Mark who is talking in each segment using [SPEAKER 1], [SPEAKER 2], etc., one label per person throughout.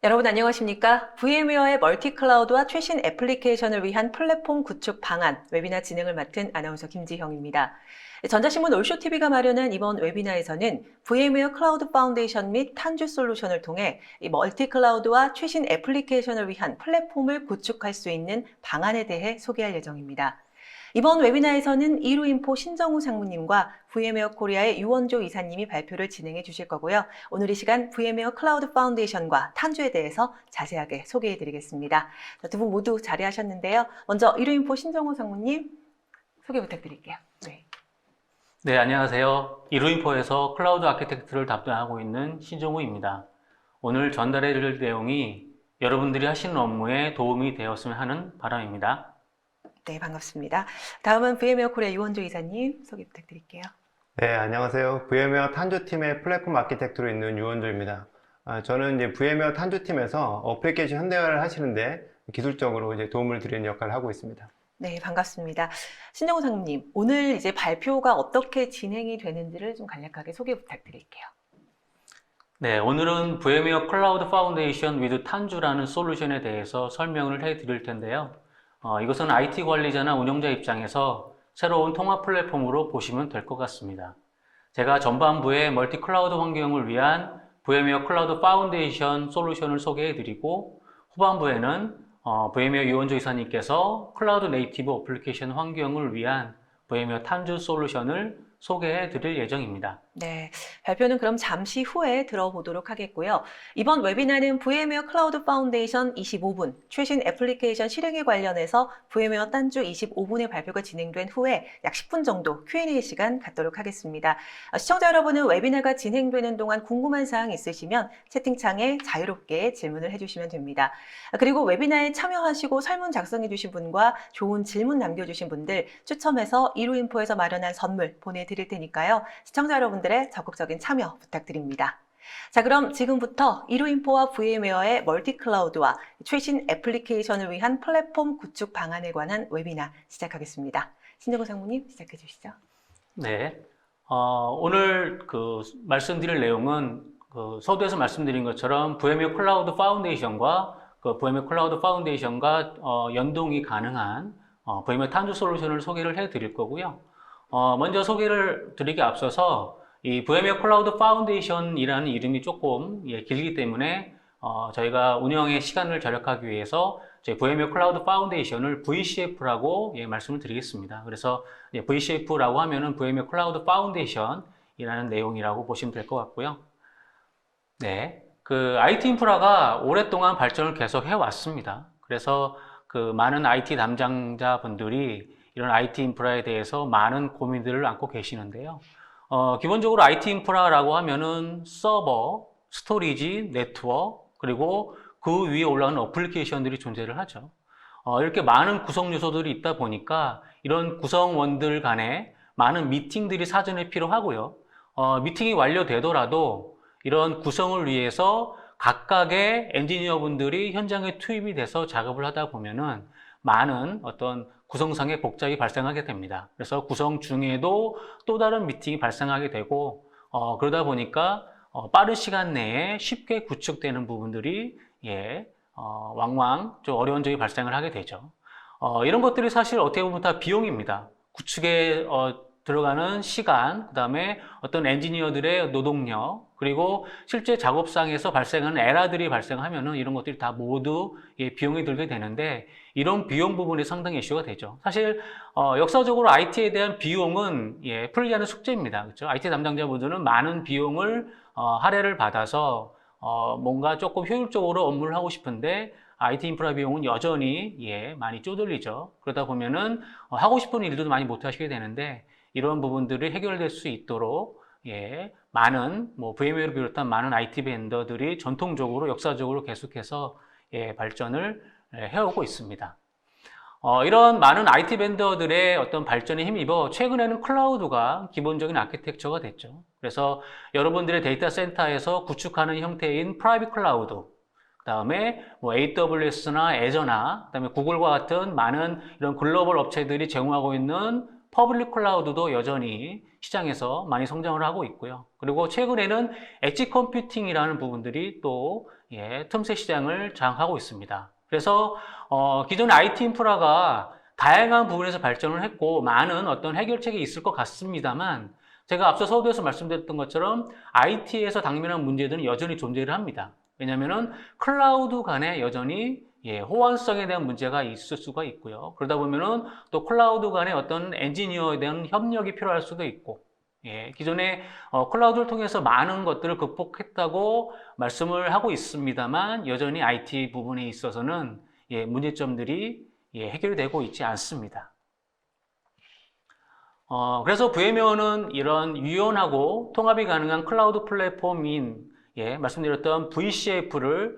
[SPEAKER 1] 여러분 안녕하십니까? VM웨어의 멀티클라우드와 최신 애플리케이션을 위한 플랫폼 구축 방안 웨비나 진행을 맡은 아나운서 김지형입니다. 전자신문 올쇼TV가 마련한 이번 웨비나에서는 VM웨어 클라우드 파운데이션 및 탄주 솔루션을 통해 이 멀티클라우드와 최신 애플리케이션을 위한 플랫폼을 구축할 수 있는 방안에 대해 소개할 예정입니다. 이번 웨비나에서는 이루인포 신정우 상무님과 VM웨어 코리아의 유원조 이사님이 발표를 진행해 주실 거고요. 오늘 이 시간 VM웨어 클라우드 파운데이션과 탄주에 대해서 자세하게 소개해 드리겠습니다. 두 분 모두 자리하셨는데요. 먼저 이루인포 신정우 상무님 소개 부탁드릴게요.
[SPEAKER 2] 네, 안녕하세요. 이루인포에서 클라우드 아키텍트를 담당하고 있는 신종우입니다. 오늘 전달해 드릴 내용이 여러분들이 하시는 업무에 도움이 되었으면 하는 바람입니다.
[SPEAKER 1] 네, 반갑습니다. 다음은 VM웨어 코리아 유원조 이사님 소개 부탁드릴게요.
[SPEAKER 3] 네, 안녕하세요. VM웨어 탄주팀의 플랫폼 아키텍트로 있는 유원조입니다. 저는 이제 VM웨어 탄주팀에서 어플리케이션 현대화를 하시는데 기술적으로 이제 도움을 드리는 역할을 하고 있습니다.
[SPEAKER 1] 네, 반갑습니다. 신정우 상무님, 오늘 이제 발표가 어떻게 진행이 되는지를 좀 간략하게 소개 부탁드릴게요.
[SPEAKER 2] 네, 오늘은 VM웨어 클라우드 파운데이션 with 탄주라는 솔루션에 대해서 설명을 해 드릴 텐데요. 이것은 IT 관리자나 운영자 입장에서 새로운 통합 플랫폼으로 보시면 될 것 같습니다. 제가 전반부에 멀티 클라우드 환경을 위한 VM웨어 클라우드 파운데이션 솔루션을 소개해 드리고 후반부에는 VM웨어 유원조 이사님께서 클라우드 네이티브 어플리케이션 환경을 위한 VM웨어 탄주 솔루션을 소개해 드릴 예정입니다.
[SPEAKER 1] 네, 발표는 그럼 잠시 후에 들어보도록 하겠고요. 이번 웨비나는 VM웨어 클라우드 파운데이션 25분, 최신 애플리케이션 실행에 관련해서 VM웨어 탄주 25분의 발표가 진행된 후에 약 10분 정도 Q&A 시간 갖도록 하겠습니다. 시청자 여러분은 웨비나가 진행되는 동안 궁금한 사항 있으시면 채팅창에 자유롭게 질문을 해주시면 됩니다. 그리고 웨비나에 참여하시고 설문 작성해 주신 분과 좋은 질문 남겨주신 분들 추첨해서 이루인포에서 마련한 선물 보내드릴 테니까요. 시청자 여러분들의 적극적인 참여 부탁드립니다. 자, 그럼 지금부터 이루인포와 VM웨어의 멀티클라우드와 최신 애플리케이션을 위한 플랫폼 구축 방안에 관한 웨비나 시작하겠습니다. 신정우 상무님 시작해 주시죠.
[SPEAKER 2] 네, 오늘 말씀드릴 내용은 서두에서 말씀드린 것처럼 VM웨어 클라우드 파운데이션과 VM웨어 클라우드 파운데이션과 연동이 가능한 VM웨어 탄주 솔루션을 소개를 해 드릴 거고요. 먼저 소개를 드리기 앞서서 이 VM웨어 클라우드 파운데이션이라는 이름이 조금 길기 때문에 저희가 운영의 시간을 절약하기 위해서 VM웨어 클라우드 파운데이션을 VCF라고 말씀을 드리겠습니다. 그래서 VCF라고 하면은 VM웨어 클라우드 파운데이션이라는 내용이라고 보시면 될 것 같고요. 네, IT 인프라가 오랫동안 발전을 계속 해왔습니다. 그래서 많은 IT 담당자분들이 이런 IT 인프라에 대해서 많은 고민들을 안고 계시는데요. 기본적으로 IT 인프라라고 하면은 서버, 스토리지, 네트워크, 그리고 그 위에 올라오는 어플리케이션들이 존재를 하죠. 이렇게 많은 구성 요소들이 있다 보니까 이런 구성원들 간에 많은 미팅들이 사전에 필요하고요. 미팅이 완료되더라도 이런 구성을 위해서 각각의 엔지니어 분들이 현장에 투입이 돼서 작업을 하다 보면은 많은 어떤 구성상의 복잡이 발생하게 됩니다. 그래서 구성 중에도 또 다른 미팅이 발생하게 되고 그러다 보니까 빠른 시간 내에 쉽게 구축되는 부분들이 왕왕 좀 어려운 점이 발생을 하게 되죠. 이런 것들이 사실 어떻게 보면 다 비용입니다. 구축에 들어가는 시간, 그 다음에 어떤 엔지니어들의 노동력, 그리고 실제 작업상에서 발생하는 에러들이 발생하면은 이런 것들이 다 모두 비용이 들게 되는데 이런 비용 부분이 상당히 이슈가 되죠. 사실 역사적으로 IT에 대한 비용은 풀지 않은 숙제입니다. 그렇죠? IT 담당자분들은 많은 비용을 할애를 받아서 뭔가 조금 효율적으로 업무를 하고 싶은데 IT 인프라 비용은 여전히 많이 쪼들리죠. 그러다 보면은 하고 싶은 일들도 많이 못 하시게 되는데 이런 부분들이 해결될 수 있도록 많은 VM웨어를 비롯한 많은 IT 벤더들이 전통적으로 역사적으로 계속해서 발전을 해오고 있습니다. 이런 많은 IT 벤더들의 어떤 발전에 힘입어 최근에는 클라우드가 기본적인 아키텍처가 됐죠. 그래서 여러분들의 데이터 센터에서 구축하는 형태인 프라이빗 클라우드, 그 다음에 AWS나 애저나, 그 다음에 구글과 같은 많은 이런 글로벌 업체들이 제공하고 있는 퍼블릭 클라우드도 여전히 시장에서 많이 성장을 하고 있고요. 그리고 최근에는 엣지 컴퓨팅이라는 부분들이 또 틈새 시장을 장악하고 있습니다. 그래서 기존의 IT 인프라가 다양한 부분에서 발전을 했고 많은 어떤 해결책이 있을 것 같습니다만 제가 앞서 서두에서 말씀드렸던 것처럼 IT에서 당면한 문제들은 여전히 존재를 합니다. 왜냐하면 클라우드 간에 여전히 호환성에 대한 문제가 있을 수가 있고요. 그러다 보면은 또 클라우드 간의 어떤 엔지니어에 대한 협력이 필요할 수도 있고, 기존에 클라우드를 통해서 많은 것들을 극복했다고 말씀을 하고 있습니다만 여전히 IT 부분에 있어서는 문제점들이 해결이 되고 있지 않습니다. 그래서 VMware는 이런 유연하고 통합이 가능한 클라우드 플랫폼인 말씀드렸던 VCF를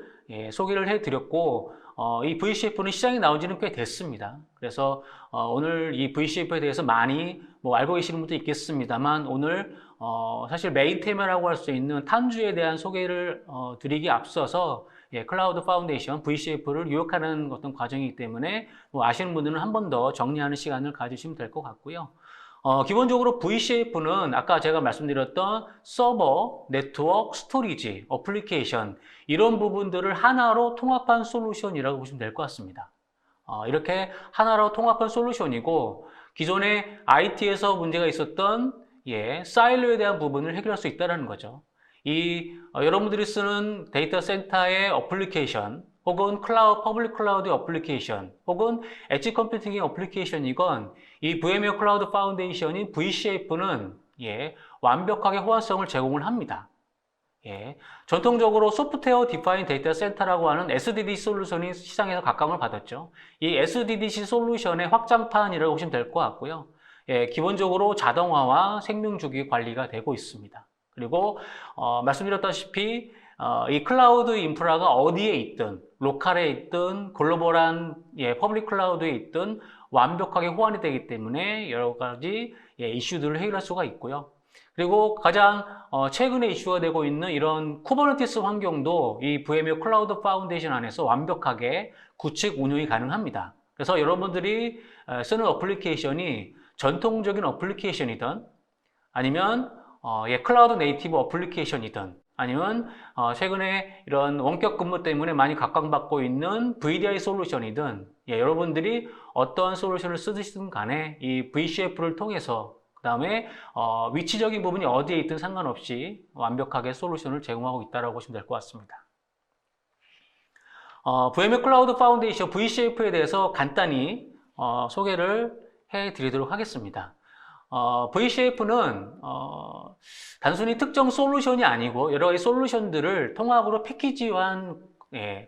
[SPEAKER 2] 소개를 해드렸고 이 VCF는 시장에 나온 지는 꽤 됐습니다. 그래서 오늘 이 VCF에 대해서 많이 알고 계시는 분도 있겠습니다만 오늘 사실 메인 테마라고 할 수 있는 탄주에 대한 소개를 드리기 앞서서 클라우드 파운데이션 VCF를 유혹하는 어떤 과정이기 때문에 아시는 분들은 한 번 더 정리하는 시간을 가지시면 될 것 같고요. 기본적으로 VCF는 아까 제가 말씀드렸던 서버, 네트워크, 스토리지, 어플리케이션 이런 부분들을 하나로 통합한 솔루션이라고 보시면 될 것 같습니다. 이렇게 하나로 통합한 솔루션이고 기존에 IT에서 문제가 있었던 사일로에 대한 부분을 해결할 수 있다는 거죠. 여러분들이 쓰는 데이터 센터의 어플리케이션 혹은 퍼블릭 클라우드 어플리케이션 혹은 엣지 컴퓨팅의 어플리케이션이건 이 VMware 클라우드 파운데이션인 VCF는 완벽하게 호환성을 제공을 합니다. 전통적으로 소프트웨어 디파인 데이터 센터라고 하는 SDD 솔루션이 시장에서 각광을 받았죠. 이 SDDC 솔루션의 확장판이라고 보시면 될 것 같고요. 기본적으로 자동화와 생명주기 관리가 되고 있습니다. 그리고 말씀드렸다시피 이 클라우드 인프라가 어디에 있든 로컬에 있든 글로벌한 퍼블릭 클라우드에 있든 완벽하게 호환이 되기 때문에 여러 가지 이슈들을 해결할 수가 있고요. 그리고 가장 최근에 이슈가 되고 있는 이런 쿠버네티스 환경도 이 VMware 클라우드 파운데이션 안에서 완벽하게 구축 운영이 가능합니다. 그래서 여러분들이 쓰는 어플리케이션이 전통적인 어플리케이션이든 아니면 클라우드 네이티브 어플리케이션이든 아니면 최근에 이런 원격 근무 때문에 많이 각광받고 있는 VDI 솔루션이든 여러분들이 어떠한 솔루션을 쓰시든 간에 이 VCF를 통해서 그 다음에 위치적인 부분이 어디에 있든 상관없이 완벽하게 솔루션을 제공하고 있다고 보시면 될 것 같습니다. VMware 클라우드 파운데이션 VCF에 대해서 간단히 소개를 해드리도록 하겠습니다. VCF는 단순히 특정 솔루션이 아니고 여러 가지 솔루션들을 통합으로 패키지화한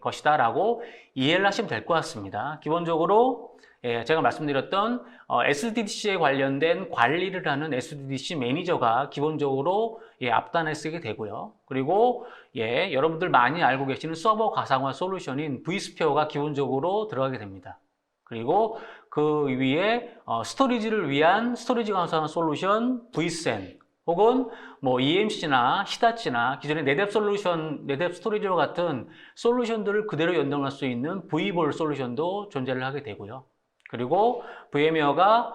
[SPEAKER 2] 것이다 라고 이해를 하시면 될 것 같습니다. 기본적으로 제가 말씀드렸던 SDDC에 관련된 관리를 하는 SDDC 매니저가 기본적으로 앞단에 쓰게 되고요. 그리고 여러분들 많이 알고 계시는 서버 가상화 솔루션인 vSphere가 기본적으로 들어가게 됩니다. 그리고 그 위에 스토리지를 위한 스토리지 가상화 솔루션 vSAN 혹은 EMC나 히다치나 기존의 네뎁 솔루션, 네뎁 스토리지와 같은 솔루션들을 그대로 연동할 수 있는 vBOL 솔루션도 존재를 하게 되고요. 그리고 VMware가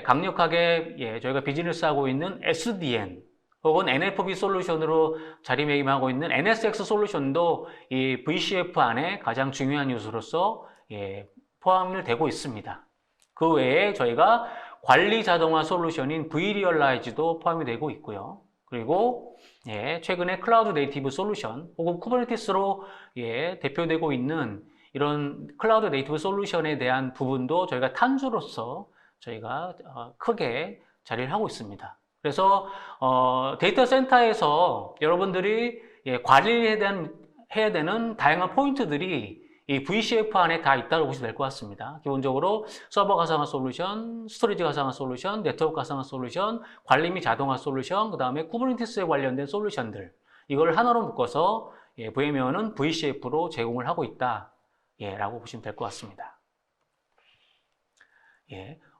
[SPEAKER 2] 강력하게 저희가 비즈니스하고 있는 SDN 혹은 NFV 솔루션으로 자리매김하고 있는 NSX 솔루션도 이 VCF 안에 가장 중요한 요소로서 포함이 되고 있습니다. 그 외에 저희가 관리 자동화 솔루션인 vRealize도 포함이 되고 있고요. 그리고 최근에 클라우드 네이티브 솔루션 혹은 쿠버네티스로 대표되고 있는 이런 클라우드 네이티브 솔루션에 대한 부분도 저희가 탄주로서 저희가 크게 자리를 하고 있습니다. 그래서 데이터 센터에서 여러분들이 관리를 해야 되는 다양한 포인트들이 이 VCF 안에 다 있다고 보시면 될 것 같습니다. 기본적으로 서버 가상화 솔루션, 스토리지 가상화 솔루션, 네트워크 가상화 솔루션, 관리 및 자동화 솔루션, 그 다음에 쿠버네티스에 관련된 솔루션들 이걸 하나로 묶어서 VMware는 VCF로 제공을 하고 있다 라고 보시면 될 것 같습니다.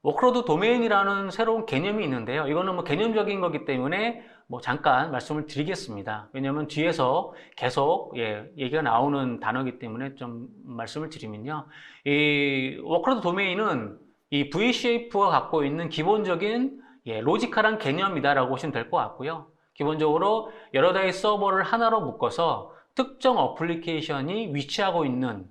[SPEAKER 2] 워크로드 도메인이라는 새로운 개념이 있는데요. 이거는 개념적인 거기 때문에 잠깐 말씀을 드리겠습니다. 왜냐하면 뒤에서 계속 얘기가 나오는 단어이기 때문에 좀 말씀을 드리면요. 이 워크로드 도메인은 이 VCF가 갖고 있는 기본적인 로지컬한 개념이다라고 보시면 될 것 같고요. 기본적으로 여러 대의 서버를 하나로 묶어서 특정 어플리케이션이 위치하고 있는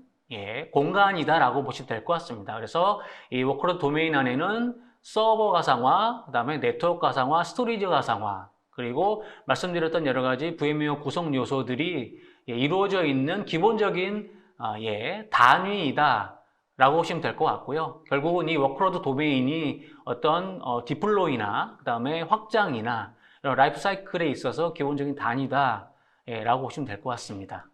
[SPEAKER 2] 공간이다라고 보시면 될 것 같습니다. 그래서 이 워크로드 도메인 안에는 서버 가상화, 그 다음에 네트워크 가상화, 스토리지 가상화, 그리고 말씀드렸던 여러 가지 VMware 구성 요소들이 이루어져 있는 기본적인 단위이다 라고 보시면 될 것 같고요. 결국은 이 워크로드 도메인이 어떤 디플로이나 그 다음에 확장이나 이런 라이프 사이클에 있어서 기본적인 단위다 라고 보시면 될 것 같습니다.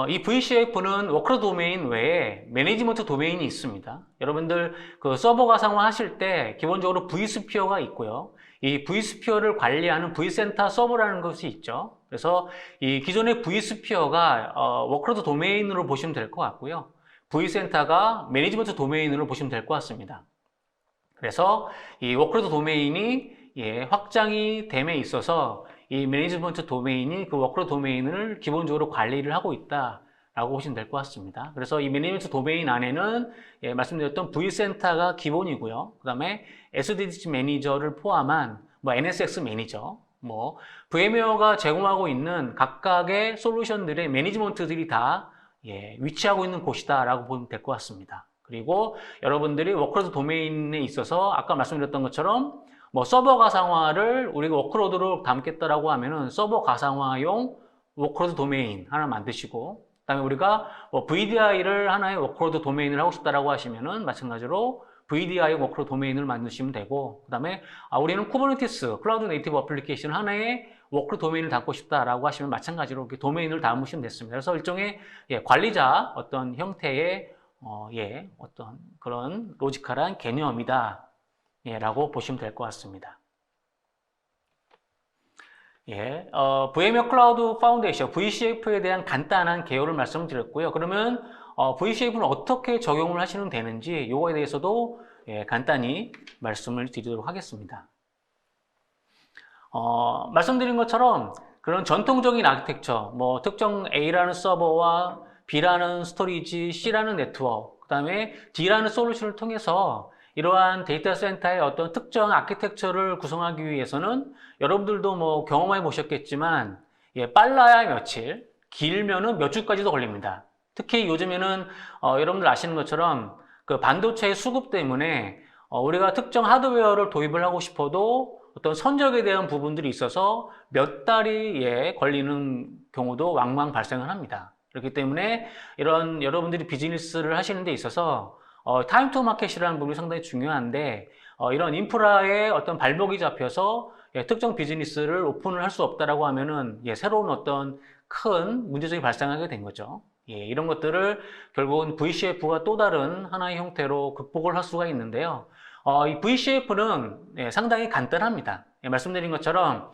[SPEAKER 2] 이 VCF는 워크로드 도메인 외에 매니지먼트 도메인이 있습니다. 여러분들 그 서버 가상화 하실 때 기본적으로 vSphere가 있고요. 이 vSphere를 관리하는 vCenter 서버라는 것이 있죠. 그래서 이 기존의 vSphere가 워크로드 도메인으로 보시면 될 것 같고요. vCenter가 매니지먼트 도메인으로 보시면 될 것 같습니다. 그래서 이 워크로드 도메인이 확장이 됨에 있어서 이 매니지먼트 도메인이 그 워크로드 도메인을 기본적으로 관리를 하고 있다라고 보시면 될 것 같습니다. 그래서 이 매니지먼트 도메인 안에는 말씀드렸던 vCenter가 기본이고요. 그 다음에 SDDC 매니저를 포함한 NSX 매니저, VMware가 제공하고 있는 각각의 솔루션들의 매니지먼트들이 다 위치하고 있는 곳이다라고 보면 될 것 같습니다. 그리고 여러분들이 워크로드 도메인에 있어서 아까 말씀드렸던 것처럼 서버 가상화를 우리가 워크로드로 담겠다라고 하면은 서버 가상화용 워크로드 도메인 하나 만드시고, 그다음에 우리가 VDI를 하나의 워크로드 도메인을 하고 싶다라고 하시면은 마찬가지로 VDI 워크로드 도메인을 만드시면 되고, 그다음에 우리는 쿠버네티스 클라우드 네이티브 어플리케이션 하나의 워크로드 도메인을 담고 싶다라고 하시면 마찬가지로 이렇게 도메인을 담으시면 됐습니다. 그래서 일종의 관리자 어떤 형태의 어떤 그런 로지컬한 개념이다. 라고 보시면 될 것 같습니다. VMware 클라우드 파운데이션, VCF에 대한 간단한 개요를 말씀드렸고요. 그러면 VCF는 어떻게 적용을 하시면 되는지 이거에 대해서도 간단히 말씀을 드리도록 하겠습니다. 말씀드린 것처럼 그런 전통적인 아키텍처, 특정 A라는 서버와 B라는 스토리지, C라는 네트워크, 그 다음에 D라는 솔루션을 통해서 이러한 데이터 센터의 어떤 특정 아키텍처를 구성하기 위해서는 여러분들도 경험해 보셨겠지만 빨라야 며칠, 길면은 몇 주까지도 걸립니다. 특히 요즘에는 여러분들 아시는 것처럼 그 반도체의 수급 때문에 우리가 특정 하드웨어를 도입을 하고 싶어도 어떤 선적에 대한 부분들이 있어서 몇 달이 걸리는 경우도 왕왕 발생을 합니다. 그렇기 때문에 이런 여러분들이 비즈니스를 하시는 데 있어서 타임 투 마켓이라는 부분이 상당히 중요한데 이런 인프라에 어떤 발목이 잡혀서 특정 비즈니스를 오픈을 할 수 없다라고 하면은 새로운 어떤 큰 문제점이 발생하게 된 거죠. 이런 것들을 결국은 VCF가 또 다른 하나의 형태로 극복을 할 수가 있는데요. 이 VCF는 상당히 간단합니다. 말씀드린 것처럼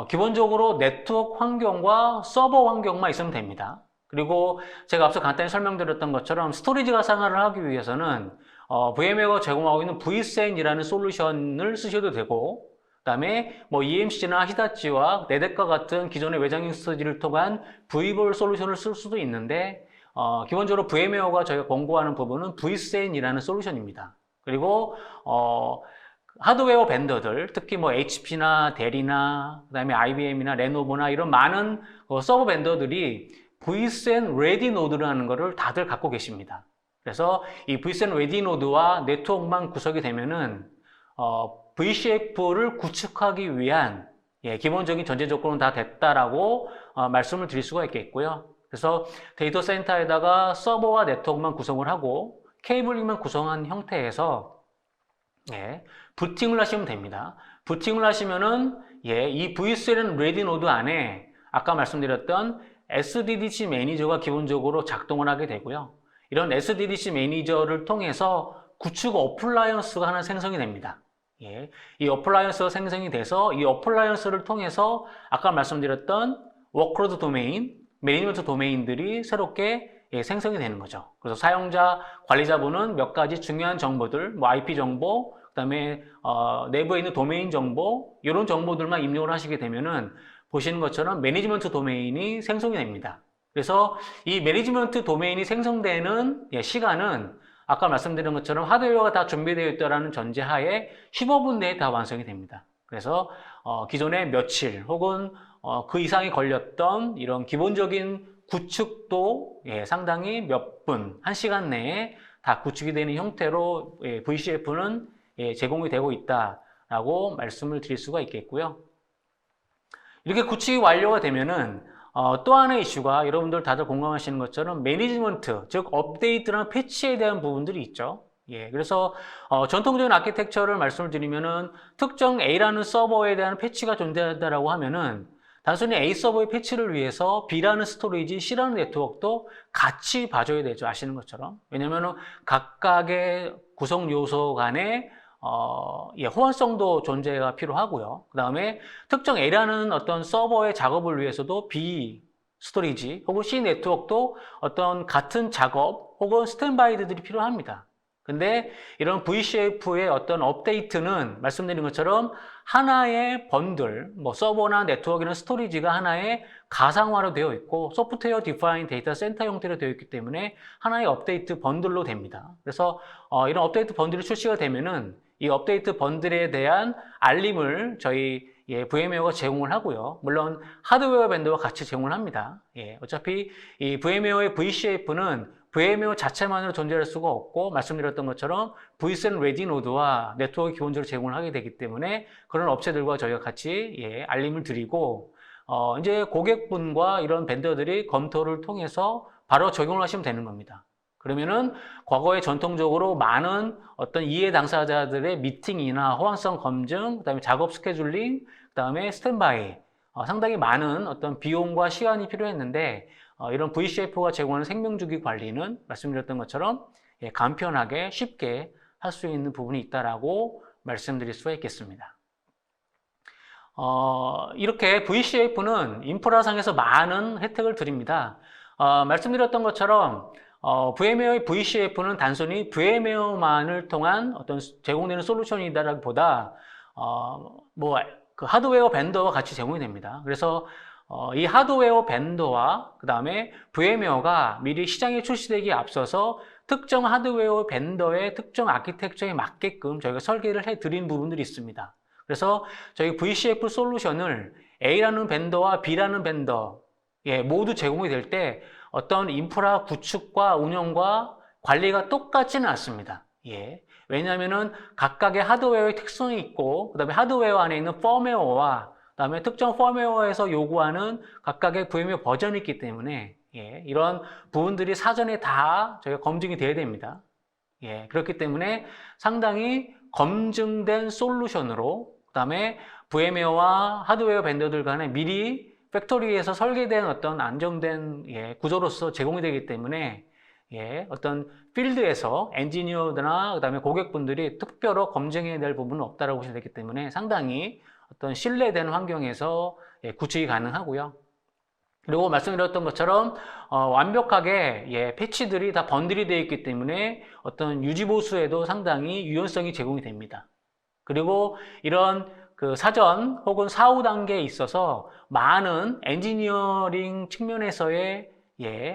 [SPEAKER 2] 기본적으로 네트워크 환경과 서버 환경만 있으면 됩니다. 그리고 제가 앞서 간단히 설명드렸던 것처럼 스토리지 가상화를 하기 위해서는 VMware가 제공하고 있는 vSAN이라는 솔루션을 쓰셔도 되고, 그 다음에 EMC나 히다치와 네덱과 같은 기존의 외장형 스토리지를 통한 V볼 솔루션을 쓸 수도 있는데 기본적으로 VMware가 저희가 권고하는 부분은 vSAN이라는 솔루션입니다. 그리고 하드웨어 벤더들, 특히 HP나 델이나 그다음에 IBM이나 레노버나 이런 많은 서버 벤더들이 vSAN 레디 노드라는 것을 다들 갖고 계십니다. 그래서 이 vSAN 레디 노드와 네트워크만 구성이 되면은 VCF를 구축하기 위한 기본적인 전제 조건은 다 됐다라고 말씀을 드릴 수가 있겠고요. 그래서 데이터 센터에다가 서버와 네트워크만 구성을 하고 케이블링만 구성한 형태에서 부팅을 하시면 됩니다. 부팅을 하시면은 이 vSAN 레디 노드 안에 아까 말씀드렸던 SDDC 매니저가 기본적으로 작동을 하게 되고요. 이런 SDDC 매니저를 통해서 구축 어플라이언스가 하나 생성이 됩니다. 이 어플라이언스가 생성이 돼서 이 어플라이언스를 통해서 아까 말씀드렸던 워크로드 도메인, 매니지먼트 도메인들이 새롭게 생성이 되는 거죠. 그래서 사용자 관리자분은 몇 가지 중요한 정보들, IP 정보, 그 다음에 내부에 있는 도메인 정보, 이런 정보들만 입력을 하시게 되면은 보시는 것처럼 매니지먼트 도메인이 생성이 됩니다. 그래서 이 매니지먼트 도메인이 생성되는 시간은 아까 말씀드린 것처럼 하드웨어가 다 준비되어 있다는 전제하에 15분 내에 다 완성이 됩니다. 그래서 기존에 며칠 혹은 그 이상이 걸렸던 이런 기본적인 구축도 상당히 몇 분, 1시간 내에 다 구축이 되는 형태로 VCF는 제공이 되고 있다라고 말씀을 드릴 수가 있겠고요. 이렇게 구축이 완료가 되면은 또 하나의 이슈가 여러분들 다들 공감하시는 것처럼 매니지먼트, 즉 업데이트나 패치에 대한 부분들이 있죠. 그래서 전통적인 아키텍처를 말씀을 드리면은 특정 A라는 서버에 대한 패치가 존재한다라고 하면은 단순히 A 서버의 패치를 위해서 B라는 스토리지, C라는 네트워크도 같이 봐줘야 되죠. 아시는 것처럼. 왜냐면은 각각의 구성 요소 간에 호환성도 존재가 필요하고요. 그 다음에 특정 A라는 어떤 서버의 작업을 위해서도 B 스토리지 혹은 C 네트워크도 어떤 같은 작업 혹은 스탠바이들이 필요합니다. 근데 이런 VCF의 어떤 업데이트는 말씀드린 것처럼 하나의 번들, 뭐 서버나 네트워크나 스토리지가 하나의 가상화로 되어 있고 소프트웨어 디파인 데이터 센터 형태로 되어 있기 때문에 하나의 업데이트 번들로 됩니다. 그래서 이런 업데이트 번들이 출시가 되면은 이 업데이트 번들에 대한 알림을 저희 VM웨어가 제공을 하고요. 물론 하드웨어 벤더와 같이 제공을 합니다. 어차피 이 VM웨어의 VCF는 VM웨어 자체만으로 존재할 수가 없고 말씀드렸던 것처럼 vSAN 레디 노드와 네트워크 기본적으로 제공을 하게 되기 때문에 그런 업체들과 저희가 같이 알림을 드리고 이제 고객분과 이런 벤더들이 검토를 통해서 바로 적용을 하시면 되는 겁니다. 그러면은 과거에 전통적으로 많은 어떤 이해 당사자들의 미팅이나 호환성 검증, 그다음에 작업 스케줄링, 그다음에 스탠바이 상당히 많은 어떤 비용과 시간이 필요했는데 이런 VCF가 제공하는 생명주기 관리는 말씀드렸던 것처럼 간편하게 쉽게 할 수 있는 부분이 있다라고 말씀드릴 수가 있겠습니다. 이렇게 VCF는 인프라상에서 많은 혜택을 드립니다. 말씀드렸던 것처럼 VM웨어의 VCF는 단순히 VM웨어만을 통한 어떤 제공되는 솔루션이다라기보다 그 하드웨어 벤더와 같이 제공이 됩니다. 그래서 이 하드웨어 벤더와 그 다음에 VM웨어가 미리 시장에 출시되기에 앞서서 특정 하드웨어 벤더의 특정 아키텍처에 맞게끔 저희가 설계를 해드린 부분들이 있습니다. 그래서 저희 VCF 솔루션을 A라는 벤더와 B라는 벤더 모두 제공이 될 때 어떤 인프라 구축과 운영과 관리가 똑같지는 않습니다. 왜냐하면은 각각의 하드웨어의 특성이 있고, 그 다음에 하드웨어 안에 있는 펌웨어와 그 다음에 특정 펌웨어에서 요구하는 각각의 VM웨어 버전이 있기 때문에 이런 부분들이 사전에 다 저희가 검증이 돼야 됩니다. 그렇기 때문에 상당히 검증된 솔루션으로 그 다음에 VM웨어와 하드웨어 벤더들 간에 미리 팩토리에서 설계된 어떤 안정된 구조로서 제공이 되기 때문에 어떤 필드에서 엔지니어나 그다음에 고객분들이 특별히 검증해야 될 부분은 없다라고 보시면 되기 때문에 상당히 어떤 신뢰되는 환경에서 구축이 가능하고요. 그리고 말씀드렸던 것처럼 완벽하게 패치들이 다 번들이 되어 있기 때문에 어떤 유지 보수에도 상당히 유연성이 제공이 됩니다. 그리고 이런 그 사전 혹은 사후 단계에 있어서 많은 엔지니어링 측면에서의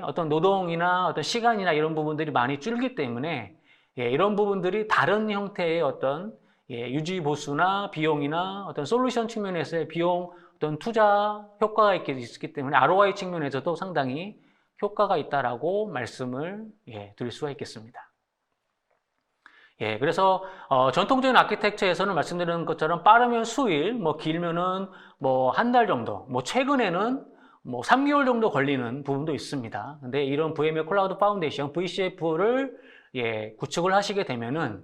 [SPEAKER 2] 어떤 노동이나 어떤 시간이나 이런 부분들이 많이 줄기 때문에 이런 부분들이 다른 형태의 어떤 유지 보수나 비용이나 어떤 솔루션 측면에서의 비용 어떤 투자 효과가 있기 때문에 ROI 측면에서도 상당히 효과가 있다라고 말씀을 드릴 수가 있겠습니다. 그래서 전통적인 아키텍처에서는 말씀드린 것처럼 빠르면 수일, 길면은 한 달 정도, 최근에는 3개월 정도 걸리는 부분도 있습니다. 근데 이런 VM웨어 클라우드 파운데이션, VCF를 구축을 하시게 되면은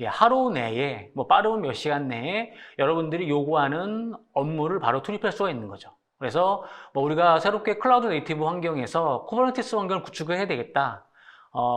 [SPEAKER 2] 하루 내에, 빠르면 몇 시간 내에 여러분들이 요구하는 업무를 바로 투입할 수가 있는 거죠. 그래서 우리가 새롭게 클라우드 네이티브 환경에서 쿠버네티스 환경을 구축을 해야 되겠다.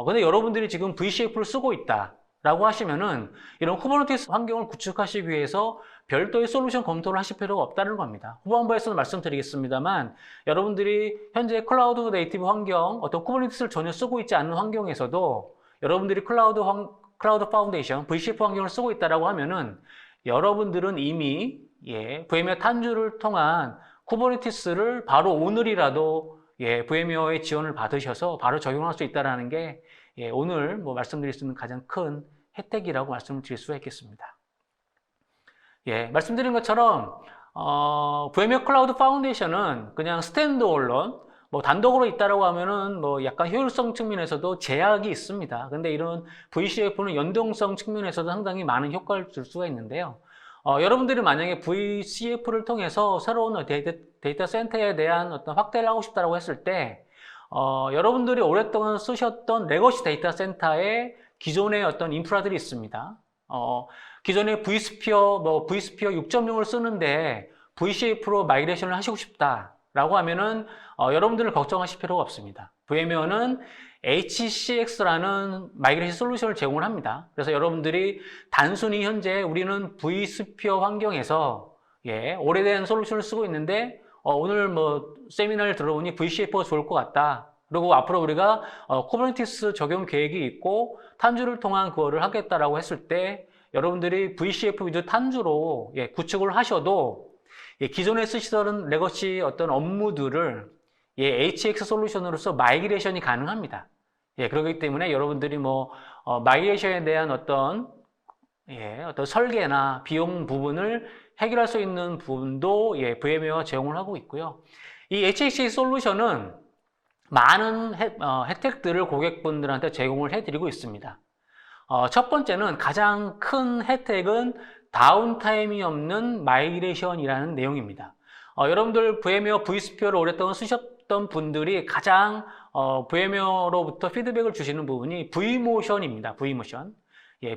[SPEAKER 2] 근데 여러분들이 지금 VCF를 쓰고 있다. 라고 하시면은 이런 쿠버네티스 환경을 구축하시기 위해서 별도의 솔루션 검토를 하실 필요가 없다는 겁니다. 후반부에서도 말씀드리겠습니다만 여러분들이 현재 클라우드 네이티브 환경, 어떤 쿠버네티스를 전혀 쓰고 있지 않는 환경에서도 여러분들이 클라우드 파운데이션, VCF 환경을 쓰고 있다라고 하면은 여러분들은 이미 VM웨어 탄주를 통한 쿠버네티스를 바로 오늘이라도 VM웨어의 지원을 받으셔서 바로 적용할 수 있다는 게 오늘 뭐 말씀드릴 수 있는 가장 큰 혜택이라고 말씀을 드릴 수가 있겠습니다. 말씀드린 것처럼 VMware 클라우드 파운데이션은 그냥 스탠드얼론 뭐 단독으로 있다라고 하면은 뭐 약간 효율성 측면에서도 제약이 있습니다. 근데 이런 VCF는 연동성 측면에서도 상당히 많은 효과를 줄 수가 있는데요. 여러분들이 만약에 VCF를 통해서 새로운 데이터 센터에 대한 어떤 확대를 하고 싶다라고 했을 때, 여러분들이 오랫동안 쓰셨던 레거시 데이터 센터의 기존의 어떤 인프라들이 있습니다. 기존의 vSphere 6.0을 쓰는데 VCF로 마이그레이션을 하시고 싶다라고 하면은 여러분들을 걱정하실 필요가 없습니다. VMware는 HCX라는 마이그레이션 솔루션을 제공을 합니다. 그래서 여러분들이 단순히 현재 우리는 vSphere 환경에서 오래된 솔루션을 쓰고 있는데 오늘 뭐 세미나를 들어보니 VCF가 좋을 것 같다. 그리고 앞으로 우리가 쿠버네티스 적용 계획이 있고 탄주를 통한 그거를 하겠다라고 했을 때 여러분들이 VCF 위주 탄주로 구축을 하셔도 기존에 쓰시던 레거시 어떤 업무들을 HX 솔루션으로서 마이그레이션이 가능합니다. 그렇기 때문에 여러분들이 뭐 마이그레이션에 대한 어떤 설계나 비용 부분을 해결할 수 있는 부분도 VM웨어가 제공을 하고 있고요. 이 HX 솔루션은 많은 혜택들을 고객분들한테 제공을 해드리고 있습니다. 첫 번째는 가장 큰 혜택은 다운타임이 없는 마이그레이션이라는 내용입니다. 여러분들 VMware vSphere를 오랫동안 쓰셨던 분들이 가장 VMware로부터 피드백을 주시는 부분이 vMotion입니다. vMotion.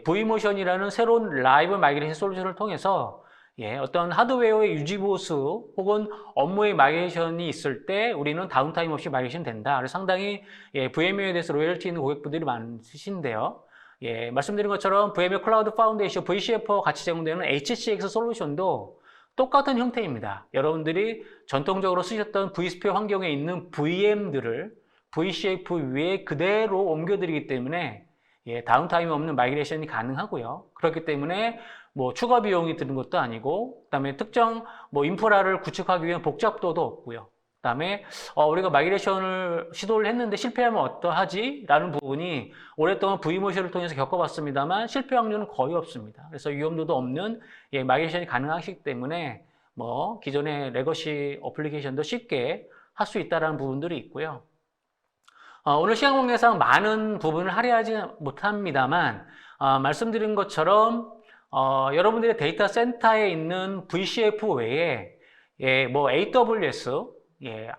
[SPEAKER 2] vMotion이라는 새로운 라이브 마이그레이션 솔루션을 통해서 어떤 하드웨어의 유지보수 혹은 업무의 마이그레이션이 있을 때 우리는 다운타임 없이 마이그레이션 된다. 그래서 상당히 VMware에 대해서 로열티 있는 고객분들이 많으신데요. 말씀드린 것처럼 VMware 클라우드 파운데이션 VCF와 같이 제공되는 HCX 솔루션도 똑같은 형태입니다. 여러분들이 전통적으로 쓰셨던 vSphere 환경에 있는 VM들을 VCF 위에 그대로 옮겨드리기 때문에 다운타임 없는 마이그레이션이 가능하고요. 그렇기 때문에 뭐 추가 비용이 드는 것도 아니고, 그다음에 특정 뭐 인프라를 구축하기 위한 복잡도도 없고요. 그다음에 우리가 마이그레이션을 시도를 했는데 실패하면 어떠하지? 라는 부분이 오랫동안 vMotion을 통해서 겪어봤습니다만 실패 확률은 거의 없습니다. 그래서 위험도도 없는 마이그레이션이 가능하기 때문에 뭐 기존의 레거시 어플리케이션도 쉽게 할 수 있다는 부분들이 있고요. 오늘 시간 관계상 많은 부분을 할애하지 못합니다만 말씀드린 것처럼 여러분들의 데이터 센터에 있는 VCF 외에 뭐 AWS,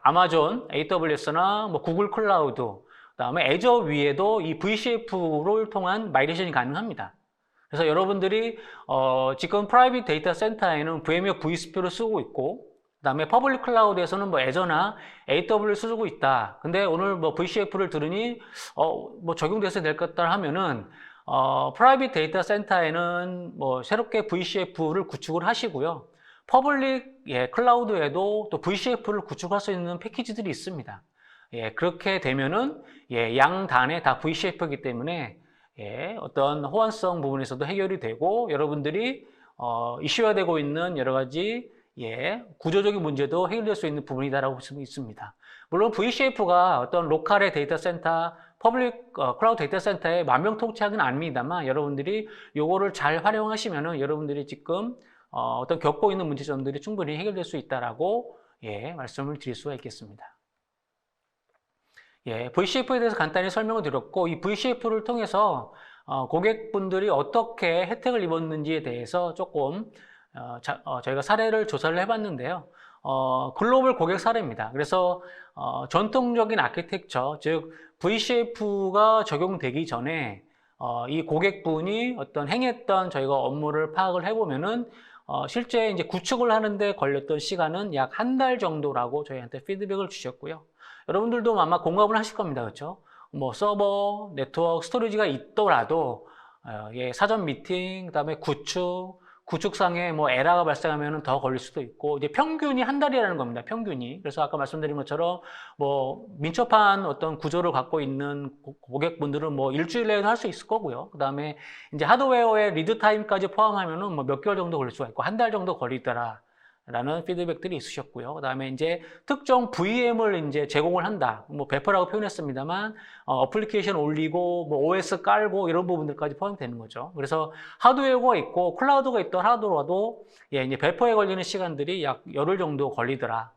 [SPEAKER 2] 아마존 AWS나 뭐 구글 클라우드, 그다음에 애저 위에도 이 VCF를 통한 마이그레이션이 가능합니다. 그래서 여러분들이 지금 프라이빗 데이터 센터에는 VMware vSphere를 쓰고 있고, 그다음에 퍼블릭 클라우드에서는 뭐 애저나 AWS를 쓰고 있다. 근데 오늘 뭐 VCF를 들으니 뭐 적용돼서 될 것 같다 하면은 프라이빗 데이터 센터에는 뭐 새롭게 VCF를 구축을 하시고요. 퍼블릭 클라우드에도 또 VCF를 구축할 수 있는 패키지들이 있습니다. 그렇게 되면은 양단에 다 VCF이기 때문에 어떤 호환성 부분에서도 해결이 되고 여러분들이 이슈화되고 있는 여러 가지 구조적인 문제도 해결될 수 있는 부분이다라고 볼 수 있습니다. 물론 VCF가 어떤 로컬의 데이터 센터, 퍼블릭 클라우드 데이터 센터에 만병통치약은 아닙니다만 여러분들이 요거를 잘 활용하시면은 여러분들이 지금 어떤 겪고 있는 문제점들이 충분히 해결될 수 있다라고 말씀을 드릴 수가 있겠습니다. VCF에 대해서 간단히 설명을 드렸고 이 VCF를 통해서 고객분들이 어떻게 혜택을 입었는지에 대해서 조금 저희가 사례를 조사를 해봤는데요. 글로벌 고객 사례입니다. 그래서 전통적인 아키텍처, 즉 VCF가 적용되기 전에 이 고객분이 어떤 행했던 저희가 업무를 파악을 해보면은 실제 이제 구축을 하는데 걸렸던 시간은 약 한 달 정도라고 저희한테 피드백을 주셨고요. 여러분들도 아마 공감을 하실 겁니다. 그렇죠? 뭐 서버, 네트워크, 스토리지가 있더라도 사전 미팅, 그다음에 구축상에 뭐 에러가 발생하면 더 걸릴 수도 있고, 이제 평균이 한 달이라는 겁니다. 평균이. 그래서 아까 말씀드린 것처럼 뭐 민첩한 어떤 구조를 갖고 있는 고객분들은 뭐 일주일 내에도 할 수 있을 거고요. 그다음에 이제 하드웨어의 리드 타임까지 포함하면은 뭐 몇 개월 정도 걸릴 수가 있고 한 달 정도 걸리더라. 라는 피드백들이 있으셨고요. 그다음에 이제 특정 VM을 이제 제공을 한다. 뭐 배포라고 표현했습니다만 어플리케이션 올리고 뭐 OS 깔고 이런 부분들까지 포함되는 거죠. 그래서 하드웨어가 있고 클라우드가 있던 하더라도 이제 배포에 걸리는 시간들이 약 열흘 정도 걸리더라.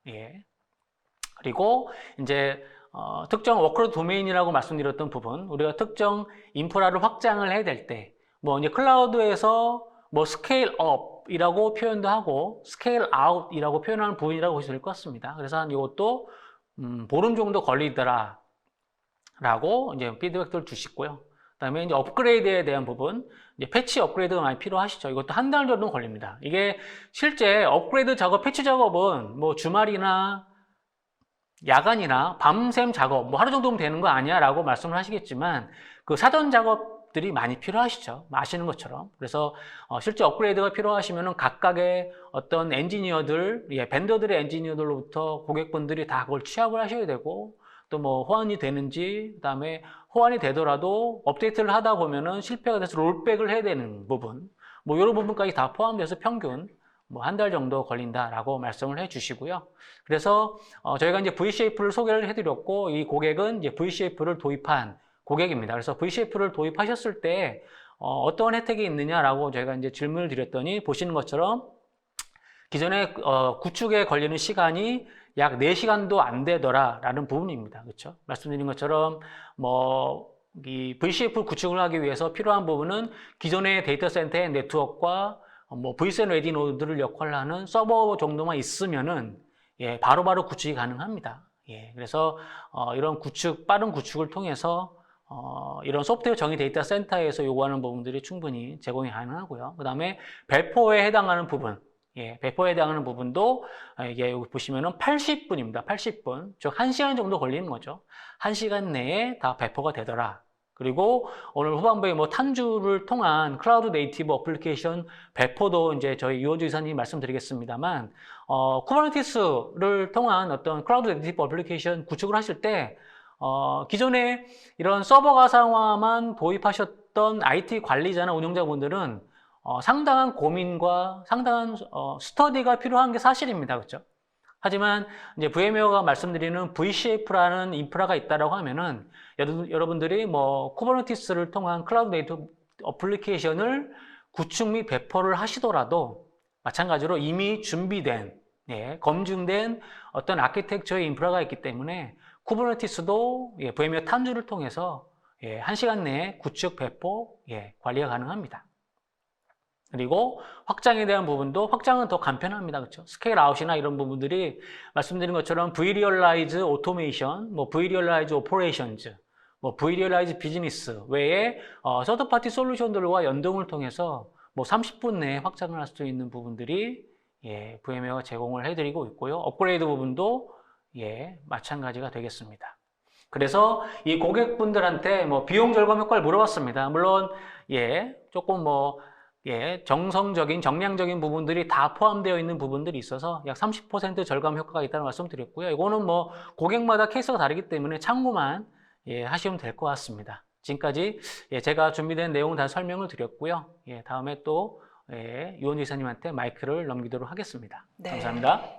[SPEAKER 2] 예. 그리고 이제 특정 워크로드 도메인이라고 말씀드렸던 부분, 우리가 특정 인프라를 확장을 해야 될 때, 뭐 이제 클라우드에서 뭐 스케일 업이라고 표현도 하고 스케일 아웃이라고 표현하는 부분이라고 보시면 될 것 같습니다. 그래서 한 이것도 보름 정도 걸리더라 라고 이제 피드백들을 주시고요. 그다음에 이제 업그레이드에 대한 부분, 이제 패치 업그레이드가 많이 필요하시죠. 이것도 한 달 정도 걸립니다. 이게 실제 업그레이드 작업, 패치 작업은 뭐 주말이나 야간이나 밤샘 작업, 뭐 하루 정도면 되는 거 아니야? 라고 말씀을 하시겠지만, 그 사전 작업들이 많이 필요하시죠. 아시는 것처럼. 그래서, 실제 업그레이드가 필요하시면은 각각의 어떤 엔지니어들, 벤더들의 엔지니어들로부터 고객분들이 다 그걸 취합을 하셔야 되고, 또 뭐 호환이 되는지, 그 다음에 호환이 되더라도 업데이트를 하다 보면은 실패가 돼서 롤백을 해야 되는 부분, 뭐 이런 부분까지 다 포함돼서 평균, 뭐 한 달 정도 걸린다라고 말씀을 해 주시고요. 그래서 저희가 이제 Vshape를 소개를 해드렸고, 이 고객은 이제 Vshape를 도입한 고객입니다. 그래서 Vshape를 도입하셨을 때 어떤 혜택이 있느냐라고 저희가 이제 질문을 드렸더니 보시는 것처럼 기존에 구축에 걸리는 시간이 약 4시간도 안 되더라라는 부분입니다. 그렇죠? 말씀드린 것처럼 뭐 이 Vshape 구축을 하기 위해서 필요한 부분은 기존의 데이터 센터의 네트워크와 뭐 vSAN 레디 노드를 역할을 하는 서버 정도만 있으면은 바로바로 구축이 가능합니다. 그래서 이런 구축, 빠른 구축을 통해서 이런 소프트웨어 정의 데이터 센터에서 요구하는 부분들이 충분히 제공이 가능하고요. 그 다음에 배포에 해당하는 부분, 배포에 해당하는 부분도 여기 보시면은 80분입니다. 80분, 즉 1시간 정도 걸리는 거죠. 1시간 내에 다 배포가 되더라. 그리고 오늘 후반부에 뭐 탄주를 통한 클라우드 네이티브 어플리케이션 배포도 이제 저희 유원주 이사님 말씀드리겠습니다만, 쿠버네티스를 통한 어떤 클라우드 네이티브 어플리케이션 구축을 하실 때, 기존에 이런 서버 가상화만 도입하셨던 IT 관리자나 운영자분들은 상당한 고민과 상당한 스터디가 필요한 게 사실입니다. 그렇죠? 하지만 이제 VM웨어가 말씀드리는 Vshape라는 인프라가 있다라고 하면은 여러분들이 뭐 쿠버네티스를 통한 클라우드 네이티브 어플리케이션을 구축 및 배포를 하시더라도 마찬가지로 이미 준비된 검증된 어떤 아키텍처의 인프라가 있기 때문에 쿠버네티스도 VM웨어 탄주를 통해서 1시간 내에 구축 배포 관리가 가능합니다. 그리고 확장에 대한 부분도 확장은 더 간편합니다. 그렇죠? 스케일 아웃이나 이런 부분들이 말씀드린 것처럼 vRealize Automation, 뭐 vRealize Operations, 뭐 vRealize Business 외에 서드 파티 솔루션들과 연동을 통해서 뭐 30분 내에 확장을 할 수 있는 부분들이 VM웨어가 제공을 해드리고 있고요. 업그레이드 부분도 마찬가지가 되겠습니다. 그래서 이 고객분들한테 뭐 비용 절감 효과를 물어봤습니다. 물론 조금 뭐 정성적인, 정량적인 부분들이 다 포함되어 있는 부분들이 있어서 약 30% 절감 효과가 있다는 말씀 드렸고요. 이거는 뭐 고객마다 케이스가 다르기 때문에 참고만 하시면 될 것 같습니다. 지금까지 제가 준비된 내용을 다 설명을 드렸고요. 다음에 또 유원주 이사님한테 마이크를 넘기도록 하겠습니다.
[SPEAKER 1] 네.
[SPEAKER 2] 감사합니다.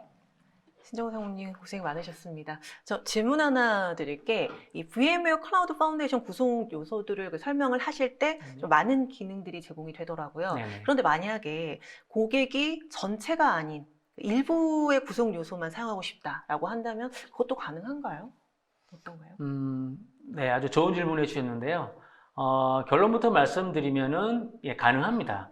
[SPEAKER 1] 신정호 상무님 고생 많으셨습니다. 저 질문 하나 드릴게, 이 VM웨어 클라우드 파운데이션 구성 요소들을 설명을 하실 때 좀 많은 기능들이 제공이 되더라고요.
[SPEAKER 2] 네네.
[SPEAKER 1] 그런데 만약에 고객이 전체가 아닌 일부의 구성 요소만 사용하고 싶다라고 한다면 그것도 가능한가요? 어떤가요?
[SPEAKER 2] 네, 아주 좋은 질문을 해주셨는데요. 결론부터 말씀드리면은 가능합니다.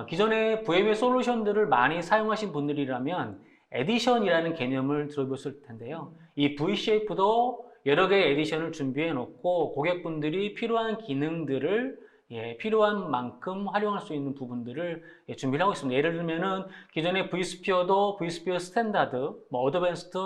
[SPEAKER 2] 기존의 VMware 솔루션들을 많이 사용하신 분들이라면 에디션이라는 개념을 들어보실 텐데요. 이 Vshape도 여러 개의 에디션을 준비해 놓고 고객분들이 필요한 기능들을 필요한 만큼 활용할 수 있는 부분들을 준비를 하고 있습니다. 예를 들면은 기존의 vSphere도 vSphere 스탠다드, 뭐 어드밴스드,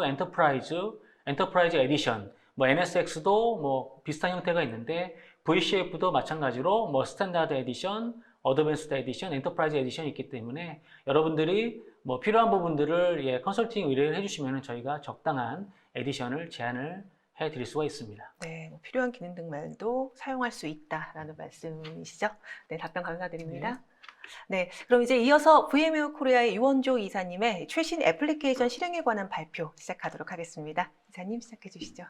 [SPEAKER 2] 엔터프라이즈 에디션, 뭐 NSX도 뭐 비슷한 형태가 있는데 Vshape도 마찬가지로 뭐 스탠다드 에디션, 어드밴스드 에디션, 엔터프라이즈 에디션이 있기 때문에 여러분들이 뭐 필요한 부분들을 컨설팅 의뢰를 해주시면 저희가 적당한 에디션을 제안을 해드릴 수가 있습니다.
[SPEAKER 1] 네, 뭐 필요한 기능 등만도 사용할 수 있다라는 말씀이시죠? 네, 답변 감사드립니다. 네, 그럼 이제 이어서 VM웨어 코리아의 유원조 이사님의 최신 애플리케이션 실행에 관한 발표 시작하도록 하겠습니다. 이사님 시작해 주시죠.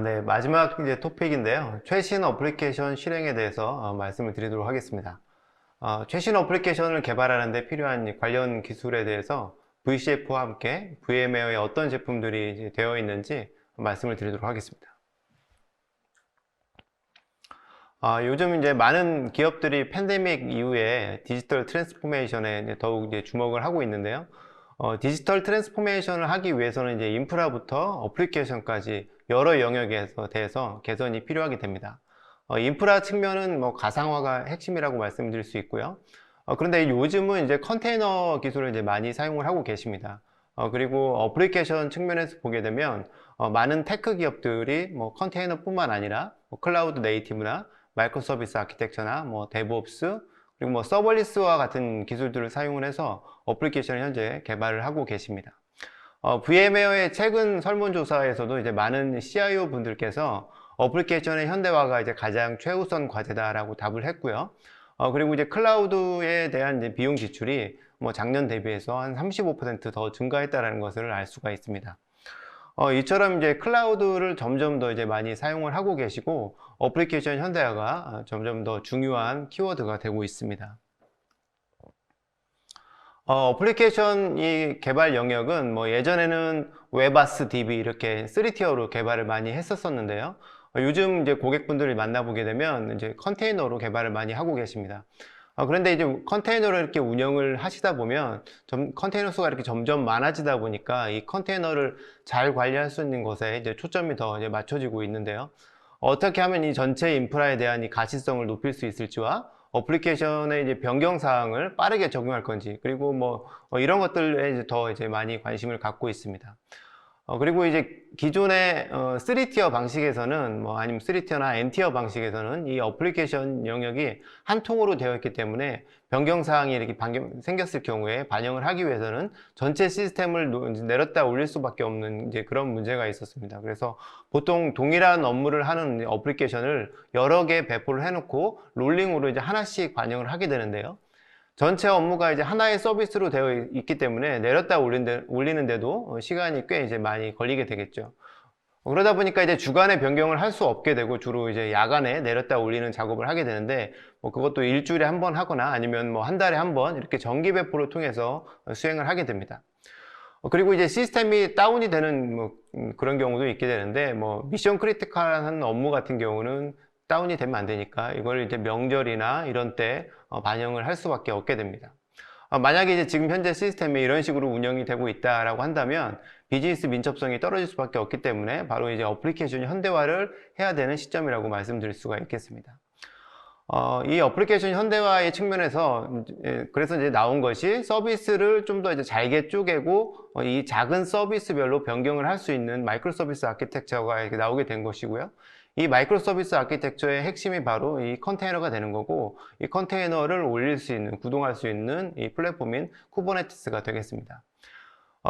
[SPEAKER 3] 네, 마지막 이제 토픽인데요. 최신 어플리케이션 실행에 대해서 말씀을 드리도록 하겠습니다. 최신 어플리케이션을 개발하는 데 필요한 관련 기술에 대해서 VCF와 함께 VM웨어에 어떤 제품들이 이제 되어 있는지 말씀을 드리도록 하겠습니다. 요즘 이제 많은 기업들이 팬데믹 이후에 디지털 트랜스포메이션에 이제 더욱 이제 주목을 하고 있는데요. 디지털 트랜스포메이션을 하기 위해서는 이제 인프라부터 어플리케이션까지 여러 영역에서 대해서 개선이 필요하게 됩니다. 인프라 측면은 뭐 가상화가 핵심이라고 말씀드릴 수 있고요. 그런데 요즘은 이제 컨테이너 기술을 이제 많이 사용을 하고 계십니다. 그리고 어플리케이션 측면에서 보게 되면 많은 테크 기업들이 뭐 컨테이너뿐만 아니라 뭐 클라우드 네이티브나 마이크로 서비스 아키텍처나 뭐 데브옵스 그리고 뭐 서벌리스와 같은 기술들을 사용을 해서 어플리케이션을 현재 개발을 하고 계십니다. VM웨어의 최근 설문조사에서도 이제 많은 CIO 분들께서 어플리케이션의 현대화가 이제 가장 최우선 과제다라고 답을 했고요. 그리고 이제 클라우드에 대한 이제 비용 지출이 뭐 작년 대비해서 한 35% 더 증가했다라는 것을 알 수가 있습니다. 이처럼 이제 클라우드를 점점 더 이제 많이 사용을 하고 계시고 어플리케이션 현대화가 점점 더 중요한 키워드가 되고 있습니다. 어플리케이션 이 개발 영역은 뭐 예전에는 웹아스 DB 이렇게 3티어로 개발을 많이 했었었는데요. 요즘 이제 고객분들을 만나보게 되면 이제 컨테이너로 개발을 많이 하고 계십니다. 그런데 이제 컨테이너를 이렇게 운영을 하시다 보면 컨테이너 수가 이렇게 점점 많아지다 보니까 이 컨테이너를 잘 관리할 수 있는 것에 이제 초점이 더 이제 맞춰지고 있는데요. 어떻게 하면 이 전체 인프라에 대한 이 가시성을 높일 수 있을지와 어플리케이션의 이제 변경 사항을 빠르게 적용할 건지 그리고 뭐 이런 것들에 이제 더 이제 많이 관심을 갖고 있습니다. 그리고 이제 기존의 3티어 방식에서는 뭐 아니면 3티어나 N티어 방식에서는 이 어플리케이션 영역이 한 통으로 되어 있기 때문에 변경 사항이 이렇게 생겼을 경우에 반영을 하기 위해서는 전체 시스템을 내렸다 올릴 수밖에 없는 이제 그런 문제가 있었습니다. 그래서 보통 동일한 업무를 하는 어플리케이션을 여러 개 배포를 해놓고 롤링으로 이제 하나씩 반영을 하게 되는데요. 전체 업무가 이제 하나의 서비스로 되어 있기 때문에 내렸다 올리는데도 시간이 꽤 이제 많이 걸리게 되겠죠. 그러다 보니까 이제 주간에 변경을 할 수 없게 되고 주로 이제 야간에 내렸다 올리는 작업을 하게 되는데 뭐 그것도 일주일에 한 번 하거나 아니면 뭐 한 달에 한 번 이렇게 정기 배포를 통해서 수행을 하게 됩니다. 그리고 이제 시스템이 다운이 되는 뭐 그런 경우도 있게 되는데 뭐 미션 크리티컬한 업무 같은 경우는 다운이 되면 안 되니까 이걸 이제 명절이나 이런 때 반영을 할 수밖에 없게 됩니다. 만약에 이제 지금 현재 시스템이 이런 식으로 운영이 되고 있다라고 한다면 비즈니스 민첩성이 떨어질 수밖에 없기 때문에 바로 이제 어플리케이션 현대화를 해야 되는 시점이라고 말씀드릴 수가 있겠습니다. 이 어플리케이션 현대화의 측면에서 그래서 이제 나온 것이 서비스를 좀 더 이제 잘게 쪼개고 이 작은 서비스별로 변경을 할 수 있는 마이크로 서비스 아키텍처가 이렇게 나오게 된 것이고요. 이 마이크로 서비스 아키텍처의 핵심이 바로 이 컨테이너가 되는 거고 이 컨테이너를 올릴 수 있는, 구동할 수 있는 이 플랫폼인 쿠버네티스가 되겠습니다.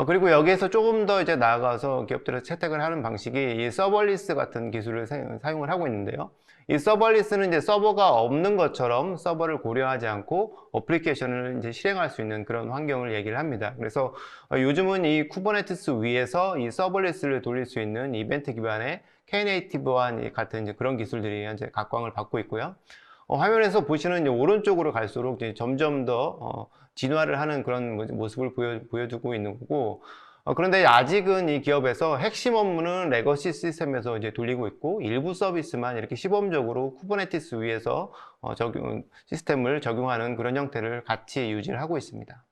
[SPEAKER 3] 그리고 여기에서 조금 더 이제 나아가서 기업들이 채택을 하는 방식이 이 서버리스 같은 기술을 사용을 하고 있는데요. 이 서버리스는 이제 서버가 없는 것처럼 서버를 고려하지 않고 어플리케이션을 이제 실행할 수 있는 그런 환경을 얘기를 합니다. 그래서 요즘은 이 쿠버네티스 위에서 이 서버리스를 돌릴 수 있는 이벤트 기반의 K네이티브와 같은 이제 그런 기술들이 현재 각광을 받고 있고요. 화면에서 보시는 이제 오른쪽으로 갈수록 이제 점점 더 진화를 하는 그런 모습을 보여주고 있는 거고, 그런데 아직은 이 기업에서 핵심 업무는 레거시 시스템에서 이제 돌리고 있고 일부 서비스만 이렇게 시범적으로 쿠버네티스 위에서 시스템을 적용하는 그런 형태를 같이 유지를 하고 있습니다.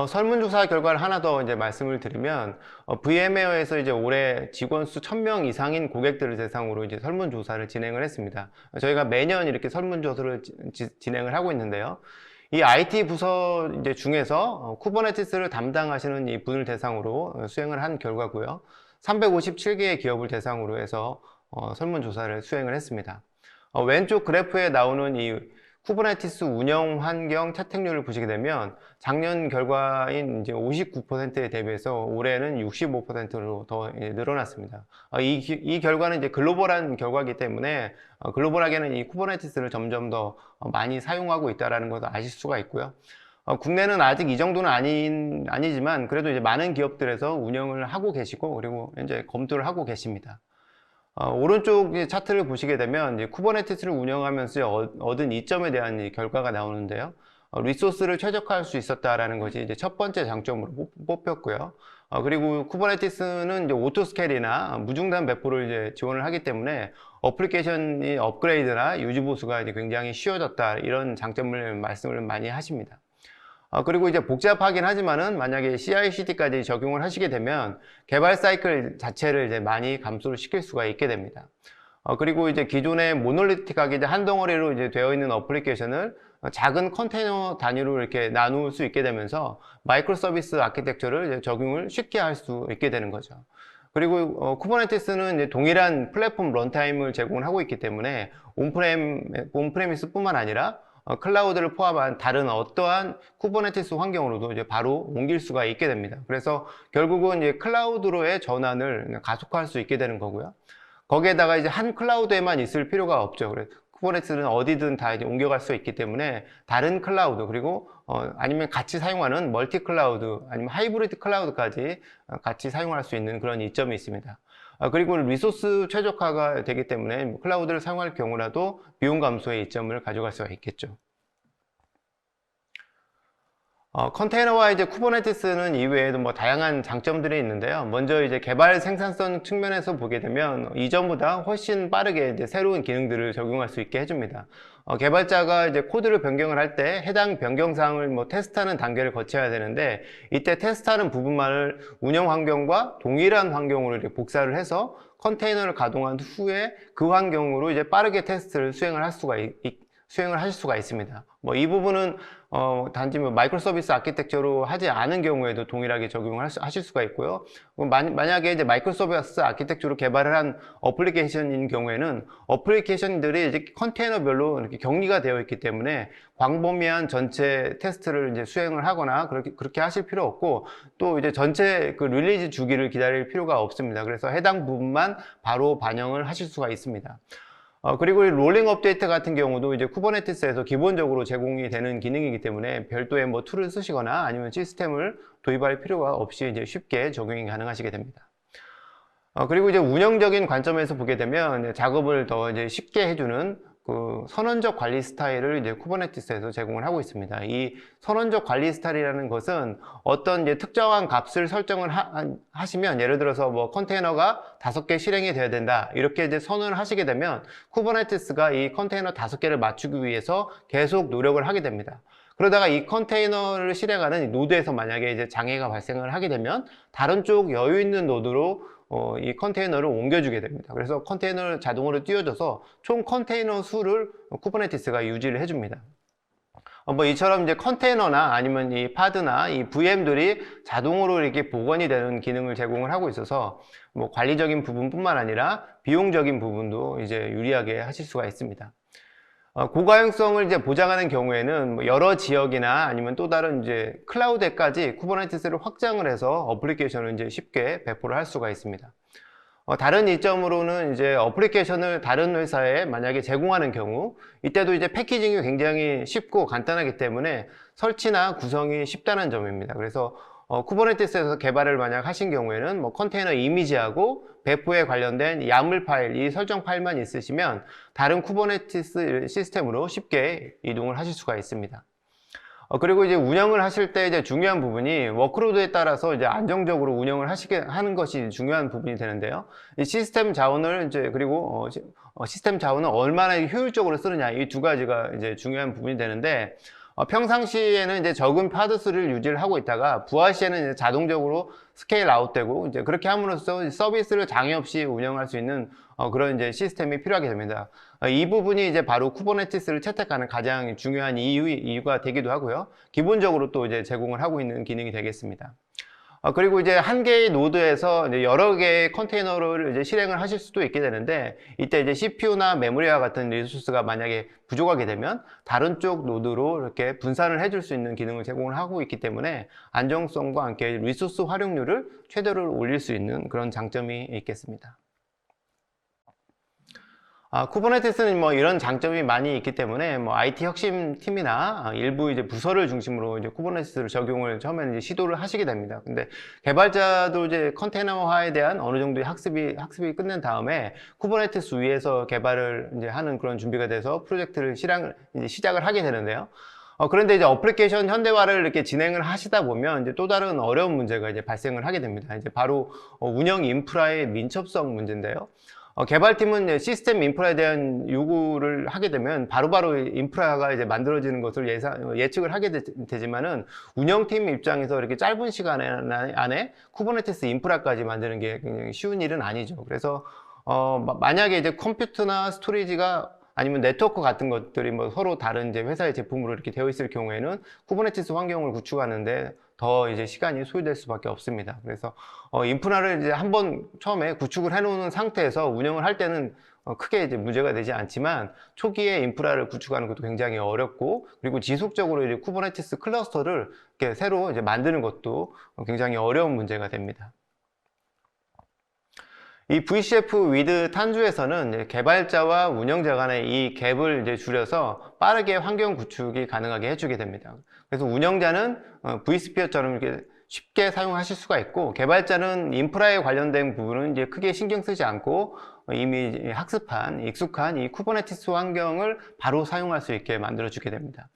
[SPEAKER 3] 설문조사 결과를 하나 더 이제 말씀을 드리면, VM웨어에서 이제 올해 직원 수 1000명 이상인 고객들을 대상으로 이제 설문조사를 진행을 했습니다. 저희가 매년 이렇게 설문조사를 진행을 하고 있는데요. 이 IT 부서 이제 중에서 쿠버네티스를 담당하시는 이 분을 대상으로 수행을 한 결과고요. 357개의 기업을 대상으로 해서 설문조사를 수행을 했습니다. 왼쪽 그래프에 나오는 이 쿠버네티스 운영 환경 채택률을 보시게 되면 작년 결과인 이제 59%에 대비해서 올해는 65%로 더 늘어났습니다. 이 결과는 이제 글로벌한 결과이기 때문에 글로벌하게는 이 쿠버네티스를 점점 더 많이 사용하고 있다는 것을 아실 수가 있고요. 국내는 아직 이 정도는 아니지만 그래도 이제 많은 기업들에서 운영을 하고 계시고 그리고 이제 검토를 하고 계십니다. 오른쪽 차트를 보시게 되면 이제 쿠버네티스를 운영하면서 얻은 이점에 대한 결과가 나오는데요. 리소스를 최적화할 수 있었다라는 것이 이제 첫 번째 장점으로 뽑혔고요. 그리고 쿠버네티스는 이제 오토스케일이나 무중단 배포를 이제 지원을 하기 때문에 어플리케이션이 업그레이드나 유지 보수가 이제 굉장히 쉬워졌다 이런 장점을 말씀을 많이 하십니다. 그리고 이제 복잡하긴 하지만은 만약에 CI/CD까지 적용을 하시게 되면 개발 사이클 자체를 이제 많이 감소를 시킬 수가 있게 됩니다. 그리고 이제 기존의 모놀리틱하게 이제 한 덩어리로 이제 되어 있는 어플리케이션을 작은 컨테이너 단위로 이렇게 나눌 수 있게 되면서 마이크로 서비스 아키텍처를 이제 적용을 쉽게 할 수 있게 되는 거죠. 그리고 쿠버네티스는 이제 동일한 플랫폼 런타임을 제공을 하고 있기 때문에 온프레미스뿐만 아니라 클라우드를 포함한 다른 어떠한 쿠버네티스 환경으로도 이제 바로 옮길 수가 있게 됩니다. 그래서 결국은 이제 클라우드로의 전환을 가속화할 수 있게 되는 거고요. 거기에다가 이제 한 클라우드에만 있을 필요가 없죠. 그래서 쿠버네티스는 어디든 다 이제 옮겨갈 수 있기 때문에 다른 클라우드 그리고 아니면 같이 사용하는 멀티 클라우드 아니면 하이브리드 클라우드까지 같이 사용할 수 있는 그런 이점이 있습니다. 그리고 리소스 최적화가 되기 때문에 클라우드를 사용할 경우라도 비용 감소의 이점을 가져갈 수가 있겠죠. 컨테이너와 이제 쿠버네티스는 이외에도 뭐 다양한 장점들이 있는데요. 먼저 이제 개발 생산성 측면에서 보게 되면 이전보다 훨씬 빠르게 이제 새로운 기능들을 적용할 수 있게 해줍니다. 개발자가 이제 코드를 변경을 할 때 해당 변경 사항을 뭐 테스트하는 단계를 거쳐야 되는데 이때 테스트하는 부분만을 운영 환경과 동일한 환경으로 이렇게 복사를 해서 컨테이너를 가동한 후에 그 환경으로 이제 빠르게 테스트를 수행을 하실 수가 있습니다. 뭐 이 부분은 단지 뭐 마이크로 서비스 아키텍처로 하지 않은 경우에도 동일하게 적용을 하실 수가 있고요. 만약에 이제 마이크로 서비스 아키텍처로 개발을 한 어플리케이션인 경우에는 어플리케이션들이 이제 컨테이너별로 이렇게 격리가 되어 있기 때문에 광범위한 전체 테스트를 이제 수행을 하거나 그렇게 하실 필요 없고 또 이제 전체 그 릴리즈 주기를 기다릴 필요가 없습니다. 그래서 해당 부분만 바로 반영을 하실 수가 있습니다. 그리고 롤링 업데이트 같은 경우도 이제 쿠버네티스에서 기본적으로 제공이 되는 기능이기 때문에 별도의 뭐 툴을 쓰시거나 아니면 시스템을 도입할 필요가 없이 이제 쉽게 적용이 가능하시게 됩니다. 그리고 이제 운영적인 관점에서 보게 되면 작업을 더 이제 쉽게 해주는 그 선언적 관리 스타일을 이제 쿠버네티스에서 제공을 하고 있습니다. 이 선언적 관리 스타일이라는 것은 어떤 이제 특정한 값을 설정을 하시면 예를 들어서 뭐 컨테이너가 5개 실행이 돼야 된다 이렇게 이제 선언을 하시게 되면 쿠버네티스가 이 컨테이너 5개를 맞추기 위해서 계속 노력을 하게 됩니다. 그러다가 이 컨테이너를 실행하는 노드에서 만약에 이제 장애가 발생을 하게 되면 다른 쪽 여유 있는 노드로 이 컨테이너를 옮겨주게 됩니다. 그래서 컨테이너를 자동으로 띄워줘서 총 컨테이너 수를 쿠버네티스가 유지를 해줍니다. 뭐 이처럼 이제 컨테이너나 아니면 이 파드나 이 VM들이 자동으로 이렇게 복원이 되는 기능을 제공을 하고 있어서 뭐 관리적인 부분뿐만 아니라 비용적인 부분도 이제 유리하게 하실 수가 있습니다. 고가용성을 이제 보장하는 경우에는 뭐 여러 지역이나 아니면 또 다른 이제 클라우드에까지 쿠버네티스를 확장을 해서 어플리케이션을 이제 쉽게 배포를 할 수가 있습니다. 다른 이점으로는 이제 어플리케이션을 다른 회사에 만약에 제공하는 경우 이때도 이제 패키징이 굉장히 쉽고 간단하기 때문에 설치나 구성이 쉽다는 점입니다. 그래서 쿠버네티스에서 개발을 만약 하신 경우에는 뭐 컨테이너 이미지하고 배포에 관련된 야물 파일, 이 설정 파일만 있으시면 다른 쿠버네티스 시스템으로 쉽게 이동을 하실 수가 있습니다. 그리고 이제 운영을 하실 때 이제 중요한 부분이 워크로드에 따라서 이제 안정적으로 운영을 하는 것이 중요한 부분이 되는데요. 이 시스템 자원을 이제 그리고 시스템 자원을 얼마나 효율적으로 쓰느냐 이 두 가지가 이제 중요한 부분이 되는데 평상시에는 이제 적은 파드 수를 유지를 하고 있다가 부하 시에는 이제 자동적으로 스케일 아웃되고 이제 그렇게 함으로써 서비스를 장애 없이 운영할 수 있는 그런 이제 시스템이 필요하게 됩니다. 이 부분이 이제 바로 쿠버네티스를 채택하는 가장 중요한 이유가 되기도 하고요. 기본적으로 또 이제 제공을 하고 있는 기능이 되겠습니다. 그리고 이제 한 개의 노드에서 이제 여러 개의 컨테이너를 이제 실행을 하실 수도 있게 되는데, 이때 이제 CPU나 메모리와 같은 리소스가 만약에 부족하게 되면 다른 쪽 노드로 이렇게 분산을 해줄 수 있는 기능을 제공을 하고 있기 때문에 안정성과 함께 리소스 활용률을 최대로 올릴 수 있는 그런 장점이 있겠습니다. 쿠버네티스는 뭐 이런 장점이 많이 있기 때문에 뭐 IT 혁신팀이나 일부 이제 부서를 중심으로 이제 쿠버네티스를 적용을 처음에는 이제 시도를 하시게 됩니다. 근데 개발자도 이제 컨테이너화에 대한 어느 정도의 학습이 끝낸 다음에 쿠버네티스 위에서 개발을 이제 하는 그런 준비가 돼서 프로젝트를 이제 시작을 하게 되는데요. 그런데 이제 어플리케이션 현대화를 이렇게 진행을 하시다 보면 이제 또 다른 어려운 문제가 이제 발생을 하게 됩니다. 이제 바로 운영 인프라의 민첩성 문제인데요. 개발팀은 시스템 인프라에 대한 요구를 하게 되면 바로바로 인프라가 이제 만들어지는 것을 예측을 하게 되지만은 운영팀 입장에서 이렇게 짧은 시간 안에 쿠버네티스 인프라까지 만드는 게 굉장히 쉬운 일은 아니죠. 그래서 만약에 이제 컴퓨터나 스토리지가 아니면 네트워크 같은 것들이 뭐 서로 다른 이제 회사의 제품으로 이렇게 되어 있을 경우에는 쿠버네티스 환경을 구축하는데 더 이제 시간이 소요될 수밖에 없습니다. 그래서 인프라를 이제 한번 처음에 구축을 해놓은 상태에서 운영을 할 때는 크게 이제 문제가 되지 않지만 초기에 인프라를 구축하는 것도 굉장히 어렵고, 그리고 지속적으로 이제 쿠버네티스 클러스터를 이렇게 새로 이제 만드는 것도 굉장히 어려운 문제가 됩니다. 이 VCF with 탄주에서는 개발자와 운영자 간의 이 갭을 이제 줄여서 빠르게 환경 구축이 가능하게 해주게 됩니다. 그래서 운영자는 vSphere처럼 이렇게 쉽게 사용하실 수가 있고, 개발자는 인프라에 관련된 부분은 이제 크게 신경 쓰지 않고 이미 학습한 익숙한 이 쿠버네티스 환경을 바로 사용할 수 있게 만들어 주게 됩니다.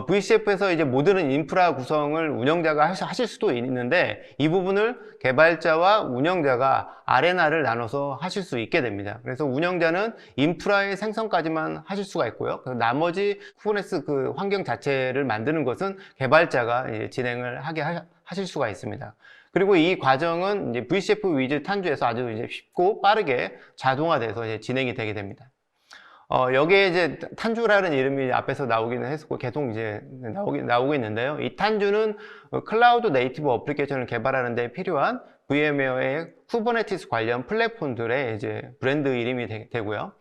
[SPEAKER 3] VCF에서 이제 모든 인프라 구성을 운영자가 하실 수도 있는데, 이 부분을 개발자와 운영자가 아레나를 나눠서 하실 수 있게 됩니다. 그래서 운영자는 인프라의 생성까지만 하실 수가 있고요. 나머지 쿠버네티스 그 환경 자체를 만드는 것은 개발자가 이제 진행을 하실 수가 있습니다. 그리고 이 과정은 이제 VCF with 탄주에서 아주 이제 쉽고 빠르게 자동화돼서 이제 진행이 되게 됩니다. 여기에 이제 탄주라는 이름이 앞에서 나오기는 했었고 계속 이제 나오고 있는데요. 이 탄주는 클라우드 네이티브 어플리케이션을 개발하는 데 필요한 VMware의 쿠버네티스 관련 플랫폼들의 이제 브랜드 이름이 되고요.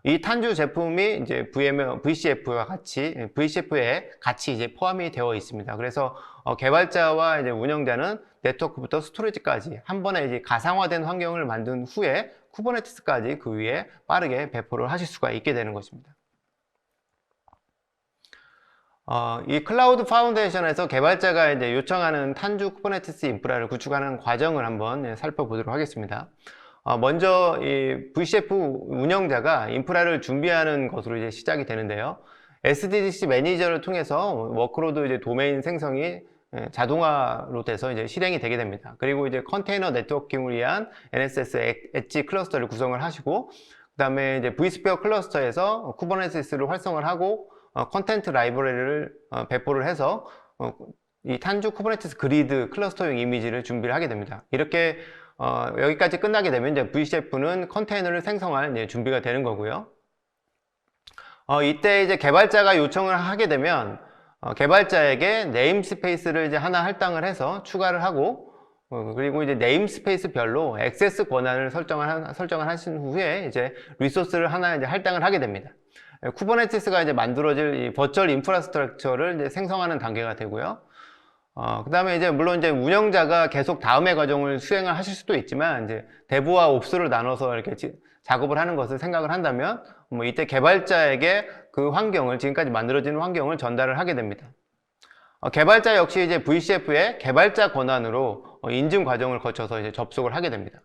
[SPEAKER 3] 이 탄주 제품이 이제 VCF에 같이 이제 포함이 되어 있습니다. 그래서 개발자와 이제 운영자는 네트워크부터 스토리지까지 한 번에 이제 가상화된 환경을 만든 후에 쿠버네티스까지 그 위에 빠르게 배포를 하실 수가 있게 되는 것입니다. 이 클라우드 파운데이션에서 개발자가 이제 요청하는 탄주 쿠버네티스 인프라를 구축하는 과정을 한번 살펴보도록 하겠습니다. 먼저 이 VCF 운영자가 인프라를 준비하는 것으로 이제 시작이 되는데요. SDDC 매니저를 통해서 워크로드 이제 도메인 생성이 자동화로 돼서 이제 실행이 되게 됩니다. 그리고 이제 컨테이너 네트워킹을 위한 NSS 엣지 클러스터를 구성을 하시고, 그 다음에 이제 vSphere 클러스터에서 쿠버네티스를 활성화를 하고 컨텐트 라이브러리를 배포를 해서 이 탄주 쿠버네티스 그리드 클러스터용 이미지를 준비를 하게 됩니다. 이렇게 여기까지 끝나게 되면 이제 VCF는 컨테이너를 생성할 이제 준비가 되는 거고요. 이때 이제 개발자가 요청을 하게 되면 개발자에게 네임스페이스를 이제 하나 할당을 해서 추가를 하고, 그리고 이제 네임스페이스별로 액세스 권한을 설정을 하신 후에 이제 리소스를 하나 이제 할당을 하게 됩니다. 쿠버네티스가 이제 만들어질 이 버추얼 인프라스트럭처를 이제 생성하는 단계가 되고요. 그 다음에 이제 물론 이제 운영자가 계속 다음의 과정을 수행을 하실 수도 있지만, 이제 대부와 옵스를 나눠서 이렇게 작업을 하는 것을 생각을 한다면 뭐 이때 개발자에게 그 환경을, 지금까지 만들어진 환경을 전달을 하게 됩니다. 개발자 역시 이제 VCF의 개발자 권한으로 인증 과정을 거쳐서 이제 접속을 하게 됩니다.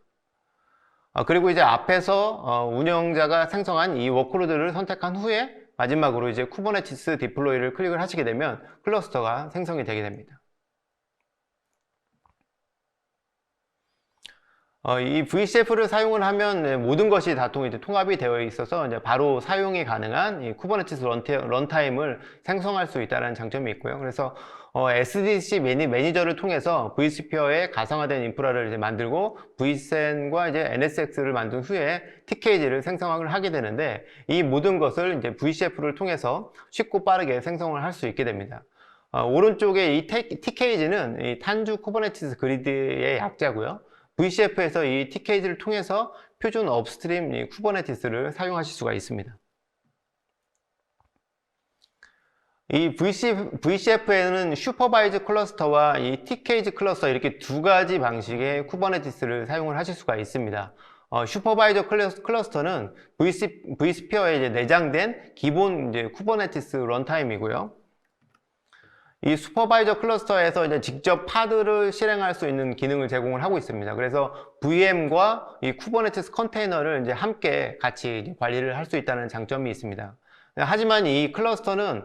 [SPEAKER 3] 그리고 이제 앞에서 운영자가 생성한 이 워크로드를 선택한 후에 마지막으로 이제 쿠버네티스 디플로이를 클릭을 하시게 되면 클러스터가 생성이 되게 됩니다. 이 VCF를 사용을 하면 모든 것이 다 이제 통합이 되어 있어서 이제 바로 사용이 가능한 이 쿠버네티스 런타임을 생성할 수 있다는 장점이 있고요. 그래서 SDDC 매니저를 통해서 vSphere의 가상화된 인프라를 이제 만들고 vSAN과 이제 NSX를 만든 후에 TKG를 생성을 하게 되는데, 이 모든 것을 이제 VCF를 통해서 쉽고 빠르게 생성을 할 수 있게 됩니다. 오른쪽에 이 TKG는 이 탄주 쿠버네티스 그리드의 약자고요. VCF에서 이 TKG를 통해서 표준 업스트림 이 쿠버네티스를 사용하실 수가 있습니다. 이 VCF에는 슈퍼바이즈 클러스터와 이 TKG 클러스터 이렇게 두 가지 방식의 쿠버네티스를 사용을 하실 수가 있습니다. 슈퍼바이저 클러스터는 vSphere에 이제 내장된 기본 이제 쿠버네티스 런타임이고요. 이 슈퍼바이저 클러스터에서 이제 직접 파드를 실행할 수 있는 기능을 제공을 하고 있습니다. 그래서 VM과 이 쿠버네티스 컨테이너를 이제 함께 같이 이제 관리를 할 수 있다는 장점이 있습니다. 하지만 이 클러스터는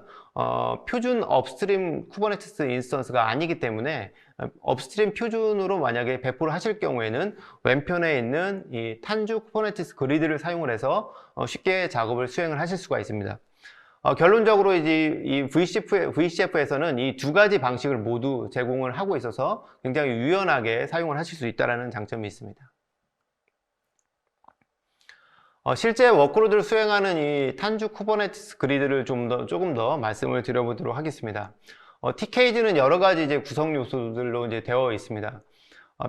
[SPEAKER 3] 표준 업스트림 쿠버네티스 인스턴스가 아니기 때문에 업스트림 표준으로 만약에 배포를 하실 경우에는 왼편에 있는 이 탄주 쿠버네티스 그리드를 사용을 해서 쉽게 작업을 수행을 하실 수가 있습니다. 결론적으로 이제 이 VCF에서는 이 두 가지 방식을 모두 제공을 하고 있어서 굉장히 유연하게 사용을 하실 수 있다는 장점이 있습니다. 실제 워크로드를 수행하는 이 탄주 쿠버네티스 그리드를 조금 더 말씀을 드려보도록 하겠습니다. TKG는 여러 가지 이제 구성 요소들로 이제 되어 있습니다.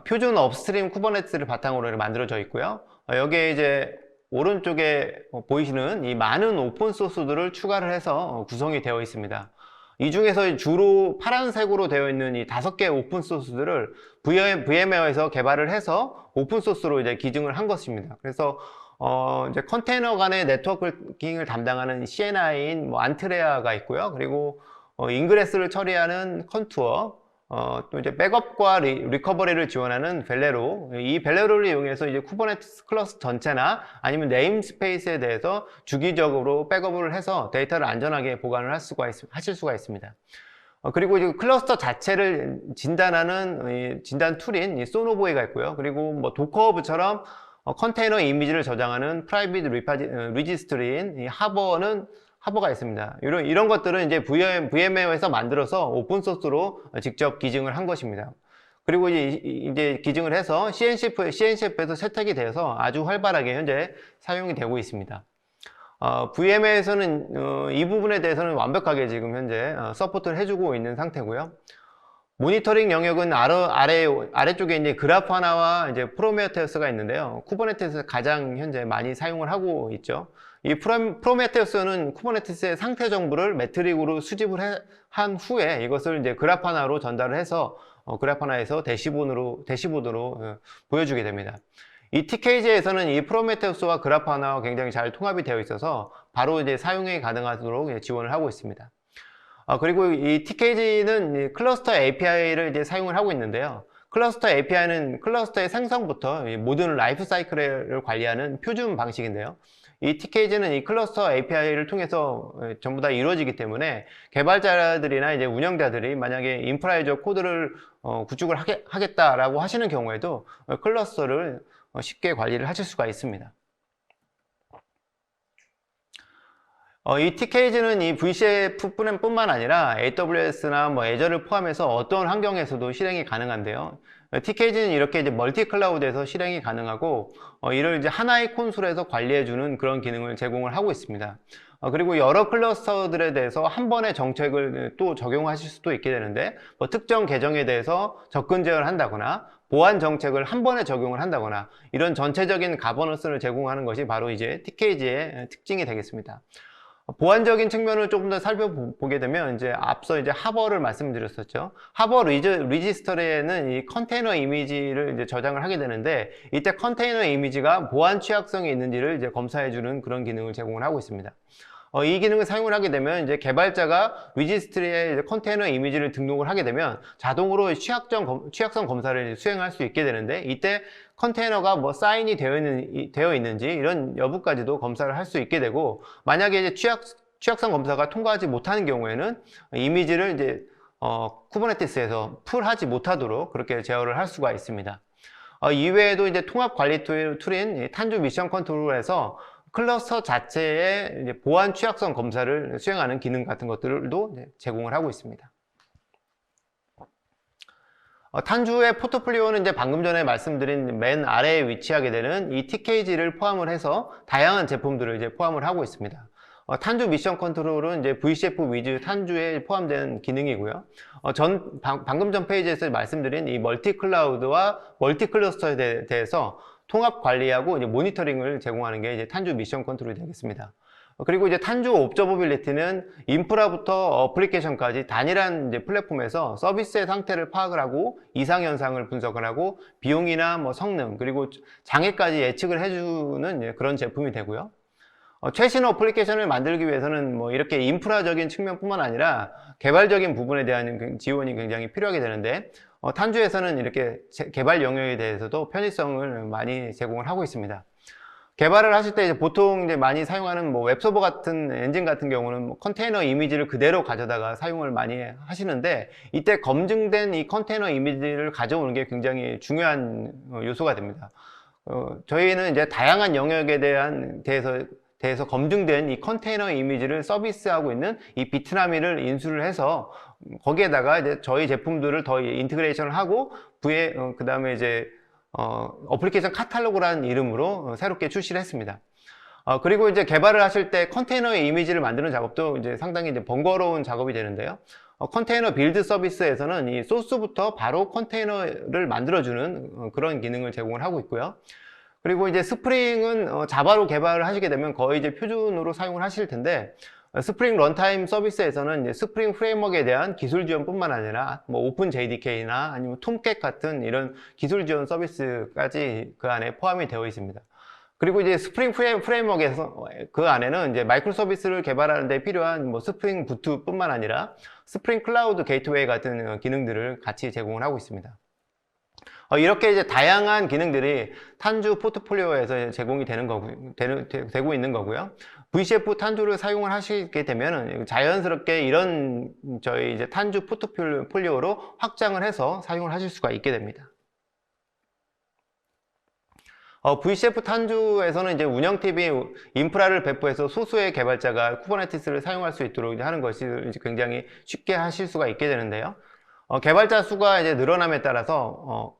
[SPEAKER 3] 표준 업스트림 쿠버네티스를 바탕으로 만들어져 있고요. 여기에 이제 오른쪽에 보이시는 이 많은 오픈 소스들을 추가를 해서 구성이 되어 있습니다. 이 중에서 주로 파란색으로 되어 있는 이 5개의 오픈 소스들을 VMware에서 개발을 해서 오픈 소스로 이제 기증을 한 것입니다. 그래서 이제 컨테이너 간의 네트워킹을 담당하는 CNI인 뭐 안트레아가 있고요. 그리고 인그레스를 처리하는 컨투어, 또 이제 백업과 리커버리를 지원하는 벨레로, 이 벨레로를 이용해서 이제 쿠버네티스 클러스터 전체나 아니면 네임스페이스에 대해서 주기적으로 백업을 해서 데이터를 안전하게 보관을 하실 수가 있습니다. 그리고 이제 클러스터 자체를 진단하는 진단 툴인 이 소노보이가 있고요. 그리고 뭐 도커허브처럼 컨테이너 이미지를 저장하는 프라이빗 리지스트리인 이 하버가 있습니다. 이런 것들은 이제 VMware에서 만들어서 오픈소스로 직접 기증을 한 것입니다. 그리고 이제 기증을 해서 CNCF에서 채택이 되어서 아주 활발하게 현재 사용이 되고 있습니다. VMware에서는 이 부분에 대해서는 완벽하게 지금 현재 서포트를 해주고 있는 상태고요. 모니터링 영역은 아래쪽에 이제 그라파나와 이제 프로메테우스가 있는데요. 쿠버네티스에서 가장 현재 많이 사용을 하고 있죠. 이 프로메테우스는 쿠버네티스의 상태 정보를 매트릭으로 수집을 한 후에 이것을 이제 그라파나로 전달을 해서 그라파나에서 대시보드로 보여주게 됩니다. 이 TKG에서는 이 프로메테우스와 그라파나와 굉장히 잘 통합이 되어 있어서 바로 이제 사용이 가능하도록 지원을 하고 있습니다. 그리고 이 TKG는 클러스터 API를 이제 사용을 하고 있는데요. 클러스터 API는 클러스터의 생성부터 모든 라이프 사이클을 관리하는 표준 방식인데요. 이 TKG는 이 클러스터 API를 통해서 전부 다 이루어지기 때문에 개발자들이나 이제 운영자들이 만약에 인프라이저 코드를 구축을 하겠다라고 하시는 경우에도 클러스터를 쉽게 관리를 하실 수가 있습니다. 이 TKG는 이 VCF뿐만 아니라 AWS나 뭐 애저를 포함해서 어떤 환경에서도 실행이 가능한데요. TKG는 이렇게 이제 멀티 클라우드에서 실행이 가능하고, 이를 이제 하나의 콘솔에서 관리해주는 그런 기능을 제공을 하고 있습니다. 그리고 여러 클러스터들에 대해서 한 번의 정책을 또 적용하실 수도 있게 되는데, 뭐 특정 계정에 대해서 접근 제어를 한다거나, 보안 정책을 한 번에 적용을 한다거나, 이런 전체적인 가버넌스를 제공하는 것이 바로 이제 TKG의 특징이 되겠습니다. 보안적인 측면을 조금 더 살펴보게 되면 이제 앞서 이제 하버를 말씀드렸었죠. 하버 리지스터리에는 이 컨테이너 이미지를 이제 저장을 하게 되는데, 이때 컨테이너 이미지가 보안 취약성이 있는지를 이제 검사해주는 그런 기능을 제공을 하고 있습니다. 이 기능을 사용을 하게 되면 이제 개발자가 리지스트리에 이제 컨테이너 이미지를 등록을 하게 되면 자동으로 취약성 검사를 수행할 수 있게 되는데, 이때 컨테이너가 뭐 사인이 되어 있는지 이런 여부까지도 검사를 할 수 있게 되고, 만약에 이제 취약성 검사가 통과하지 못하는 경우에는 이미지를 이제 쿠버네티스에서 풀하지 못하도록 그렇게 제어를 할 수가 있습니다. 이외에도 이제 통합 관리 툴인 탄주 미션 컨트롤에서 클러스터 자체의 이제 보안 취약성 검사를 수행하는 기능 같은 것들도 제공을 하고 있습니다. 탄주의 포트폴리오는 이제 방금 전에 말씀드린 맨 아래에 위치하게 되는 이 TKG를 포함을 해서 다양한 제품들을 이제 포함을 하고 있습니다. 탄주 미션 컨트롤은 이제 VCF 위즈 탄주에 포함된 기능이고요. 방금 전 페이지에서 말씀드린 이 멀티 클라우드와 멀티 클러스터에 대해서 통합 관리하고 이제 모니터링을 제공하는 게 이제 탄주 미션 컨트롤이 되겠습니다. 그리고 이제 탄주 옵저버빌리티는 인프라부터 어플리케이션까지 단일한 이제 플랫폼에서 서비스의 상태를 파악을 하고 이상 현상을 분석을 하고 비용이나 뭐 성능 그리고 장애까지 예측을 해주는 이제 그런 제품이 되고요. 최신 어플리케이션을 만들기 위해서는 뭐 이렇게 인프라적인 측면뿐만 아니라 개발적인 부분에 대한 지원이 굉장히 필요하게 되는데 탄주에서는 이렇게 개발 영역에 대해서도 편의성을 많이 제공을 하고 있습니다. 개발을 하실 때 이제 보통 이제 많이 사용하는 뭐 웹서버 같은 엔진 같은 경우는 뭐 컨테이너 이미지를 그대로 가져다가 사용을 많이 하시는데 이때 검증된 이 컨테이너 이미지를 가져오는 게 굉장히 중요한 요소가 됩니다. 저희는 이제 다양한 영역에 대해서 검증된 이 컨테이너 이미지를 서비스하고 있는 이 비트나미를 인수를 해서 거기에다가 이제 저희 제품들을 더 인테그레이션을 하고 그 다음에 이제 어플리케이션 카탈로그라는 이름으로 새롭게 출시를 했습니다. 그리고 이제 개발을 하실 때 컨테이너의 이미지를 만드는 작업도 이제 상당히 이제 번거로운 작업이 되는데요. 컨테이너 빌드 서비스에서는 이 소스부터 바로 컨테이너를 만들어주는 그런 기능을 제공을 하고 있고요. 그리고 이제 스프링은 자바로 개발을 하시게 되면 거의 이제 표준으로 사용을 하실 텐데 스프링 런타임 서비스에서는 이제 스프링 프레임워크에 대한 기술 지원뿐만 아니라 뭐 오픈 JDK나 아니면 톰캣 같은 이런 기술 지원 서비스까지 그 안에 포함이 되어 있습니다. 그리고 이제 스프링 프레임워크에서 그 안에는 이제 마이크로 서비스를 개발하는 데 필요한 뭐 스프링 부트뿐만 아니라 스프링 클라우드 게이트웨이 같은 기능들을 같이 제공을 하고 있습니다. 이렇게 이제 다양한 기능들이 탄주 포트폴리오에서 제공이 되고 있는 거고요. VCF 탄주를 사용을 하시게 되면 자연스럽게 이런 저희 이제 탄주 포트폴리오로 확장을 해서 사용을 하실 수가 있게 됩니다. VCF 탄주에서는 이제 운영팀이 인프라를 배포해서 소수의 개발자가 쿠버네티스를 사용할 수 있도록 하는 것이 이제 굉장히 쉽게 하실 수가 있게 되는데요. 개발자 수가 이제 늘어남에 따라서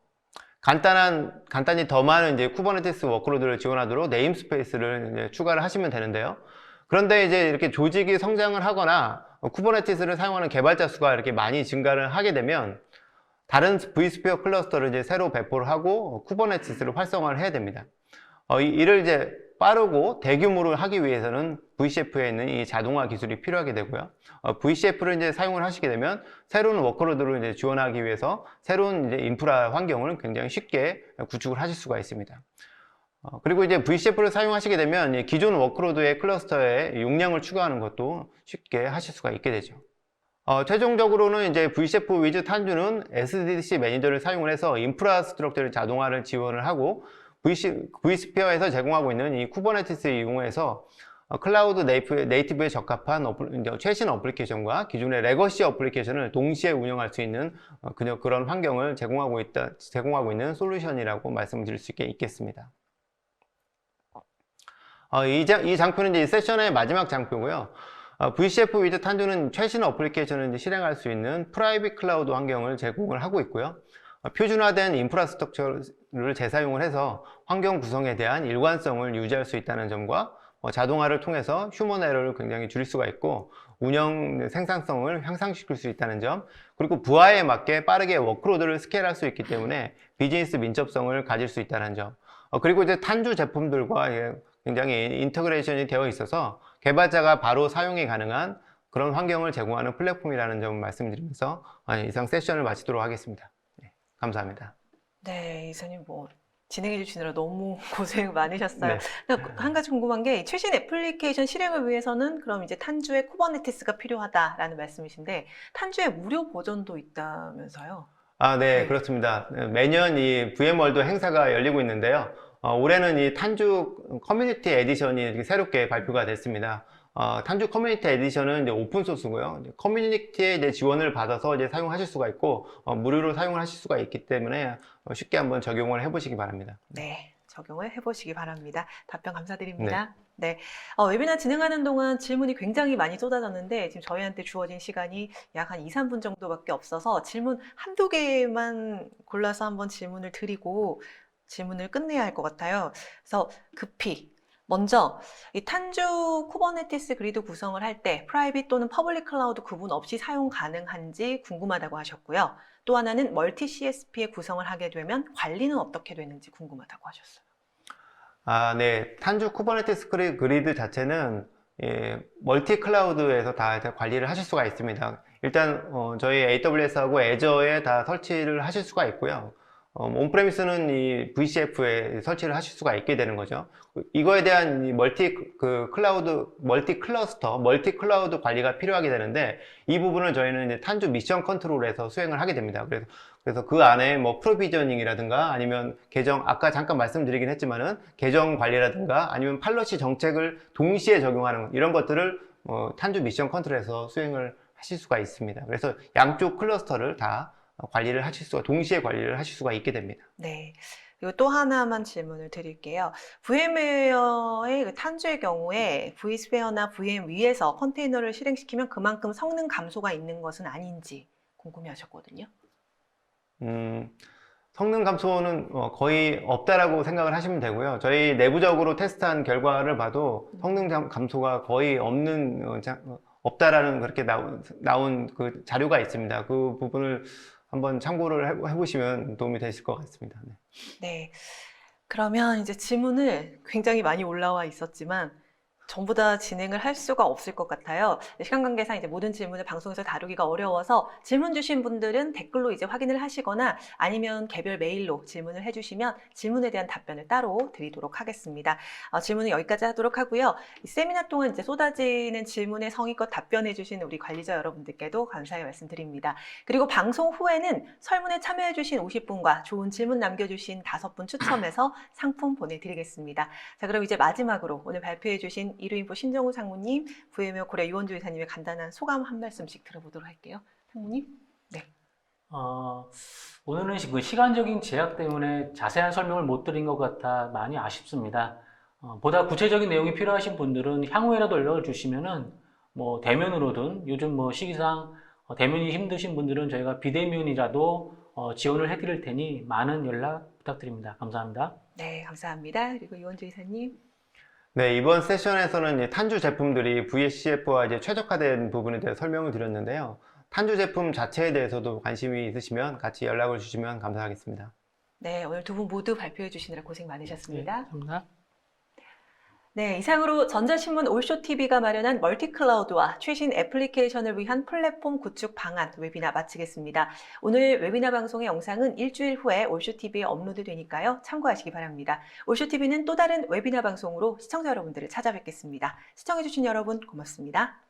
[SPEAKER 3] 간단히 더 많은 이제 쿠버네티스 워크로드를 지원하도록 네임스페이스를 이제 추가를 하시면 되는데요. 그런데 이제 이렇게 조직이 성장을 하거나 쿠버네티스를 사용하는 개발자 수가 이렇게 많이 증가를 하게 되면 다른 vSphere 클러스터를 이제 새로 배포를 하고 쿠버네티스를 활성화를 해야 됩니다. 이를 이제 빠르고 대규모로 하기 위해서는 VCF에 있는 이 자동화 기술이 필요하게 되고요. VCF를 이제 사용을 하시게 되면 새로운 워크로드를 이제 지원하기 위해서 새로운 이제 인프라 환경을 굉장히 쉽게 구축을 하실 수가 있습니다. 그리고 이제 VCF를 사용하시게 되면 기존 워크로드의 클러스터에 용량을 추가하는 것도 쉽게 하실 수가 있게 되죠. 최종적으로는 이제 VCF 위즈 탄주는 SDDC 매니저를 사용을 해서 인프라스트럭처를 자동화를 지원을 하고 vSphere에서 제공하고 있는 이 쿠버네티스 이용해서 클라우드 네이티브에 적합한 최신 어플리케이션과 기존의 레거시 어플리케이션을 동시에 운영할 수 있는 그런 환경을 제공하고 있는 솔루션이라고 말씀드릴 수 있겠습니다. 이 장표는 이제 이 세션의 마지막 장표고요. VCF 위즈 탄주는 최신 어플리케이션을 이제 실행할 수 있는 프라이빗 클라우드 환경을 제공을 하고 있고요. 표준화된 인프라스트럭처를 재사용을 해서 환경 구성에 대한 일관성을 유지할 수 있다는 점과 자동화를 통해서 휴먼 에러를 굉장히 줄일 수가 있고 운영 생산성을 향상시킬 수 있다는 점, 그리고 부하에 맞게 빠르게 워크로드를 스케일할 수 있기 때문에 비즈니스 민첩성을 가질 수 있다는 점, 그리고 이제 탄주 제품들과 굉장히 인터그레이션이 되어 있어서 개발자가 바로 사용이 가능한 그런 환경을 제공하는 플랫폼이라는 점을 말씀드리면서 이상 세션을 마치도록 하겠습니다. 네, 감사합니다.
[SPEAKER 1] 네, 이사님 진행해 주시느라 너무 고생 많으셨어요.
[SPEAKER 3] 네.
[SPEAKER 1] 한 가지 궁금한 게 최신 애플리케이션 실행을 위해서는 그럼 이제 탄주의 쿠버네티스가 필요하다라는 말씀이신데 탄주의 무료 버전도 있다면서요?
[SPEAKER 3] 네,
[SPEAKER 1] 네.
[SPEAKER 3] 그렇습니다. 매년 이 VM월드 행사가 열리고 있는데요. 올해는 이 탄주 커뮤니티 에디션이 이렇게 새롭게 발표가 됐습니다. 탄주 커뮤니티 에디션은 이제 오픈 소스고요. 커뮤니티에 이제 지원을 받아서 이제 사용하실 수가 있고, 무료로 사용을 하실 수가 있기 때문에 쉽게 한번 적용을 해보시기 바랍니다.
[SPEAKER 1] 네, 적용을 해보시기 바랍니다. 답변 감사드립니다. 네, 웨비나 진행하는 동안 질문이 굉장히 많이 쏟아졌는데 지금 저희한테 주어진 시간이 약 한 2, 3분 정도밖에 없어서 질문 한두 개만 골라서 한번 질문을 드리고 질문을 끝내야 할 것 같아요. 그래서 급히 먼저 이 탄주 쿠버네티스 그리드 구성을 할 때 프라이빗 또는 퍼블릭 클라우드 구분 없이 사용 가능한지 궁금하다고 하셨고요. 또 하나는 멀티 CSP의 구성을 하게 되면 관리는 어떻게 되는지 궁금하다고 하셨어요.
[SPEAKER 3] 네. 탄주 쿠버네티스 그리드 자체는 멀티 클라우드에서 다 관리를 하실 수가 있습니다. 일단 저희 AWS하고 애저에 다 설치를 하실 수가 있고요. 온프레미스는 이 VCF에 설치를 하실 수가 있게 되는 거죠. 이거에 대한 이 멀티 클라우드 관리가 필요하게 되는데, 이 부분을 저희는 이제 탄주 미션 컨트롤에서 수행을 하게 됩니다. 그래서 그 안에 뭐 프로비저닝이라든가 아니면 아까 잠깐 말씀드리긴 했지만은 계정 관리라든가 아니면 팔러시 정책을 동시에 적용하는 이런 것들을 탄주 미션 컨트롤에서 수행을 하실 수가 있습니다. 그래서 양쪽 클러스터를 다 동시에 관리를 하실 수가 있게 됩니다.
[SPEAKER 1] 네. 그리고 또 하나만 질문을 드릴게요. VM웨어의 그 탄주의 경우에 vSphere나 VM 위에서 컨테이너를 실행시키면 그만큼 성능 감소가 있는 것은 아닌지 궁금해 하셨거든요.
[SPEAKER 3] 성능 감소는 거의 없다라고 생각을 하시면 되고요. 저희 내부적으로 테스트한 결과를 봐도 성능 감소가 거의 없다라는 그렇게 나온 그 자료가 있습니다. 그 부분을 한번 참고를 해보시면 도움이 되실 것 같습니다. 네.
[SPEAKER 1] 네. 그러면 이제 질문을 굉장히 많이 올라와 있었지만 전부 다 진행을 할 수가 없을 것 같아요. 시간 관계상 이제 모든 질문을 방송에서 다루기가 어려워서 질문 주신 분들은 댓글로 이제 확인을 하시거나 아니면 개별 메일로 질문을 해주시면 질문에 대한 답변을 따로 드리도록 하겠습니다. 질문은 여기까지 하도록 하고요. 이 세미나 동안 이제 쏟아지는 질문에 성의껏 답변해 주신 우리 관리자 여러분들께도 감사의 말씀드립니다. 그리고 방송 후에는 설문에 참여해 주신 50분과 좋은 질문 남겨주신 5분 추첨해서 상품 보내드리겠습니다. 자, 그럼 이제 마지막으로 오늘 발표해 주신 이루인포 신정우 상무님, VM웨어 고려 유원주 이사님의 간단한 소감 한 말씀씩 들어보도록 할게요. 상무님. 네.
[SPEAKER 2] 오늘은 그 시간적인 제약 때문에 자세한 설명을 못 드린 것 같아 많이 아쉽습니다. 보다 구체적인 내용이 필요하신 분들은 향후에라도 연락을 주시면은 뭐 대면으로든 요즘 뭐 시기상 대면이 힘드신 분들은 저희가 비대면이라도 지원을 해드릴 테니 많은 연락 부탁드립니다. 감사합니다.
[SPEAKER 1] 네, 감사합니다. 그리고 유원주 이사님.
[SPEAKER 3] 네, 이번 세션에서는 이제 탄주 제품들이 VCF와 이제 최적화된 부분에 대해 설명을 드렸는데요. 탄주 제품 자체에 대해서도 관심이 있으시면 같이 연락을 주시면 감사하겠습니다.
[SPEAKER 1] 네, 오늘 두 분 모두 발표해 주시느라 고생 많으셨습니다.
[SPEAKER 2] 네, 감사합니다.
[SPEAKER 1] 네, 이상으로 전자신문 올쇼TV가 마련한 멀티클라우드와 최신 애플리케이션을 위한 플랫폼 구축 방안 웨비나 마치겠습니다. 오늘 웨비나 방송의 영상은 일주일 후에 올쇼TV에 업로드 되니까요. 참고하시기 바랍니다. 올쇼TV는 또 다른 웨비나 방송으로 시청자 여러분들을 찾아뵙겠습니다. 시청해주신 여러분 고맙습니다.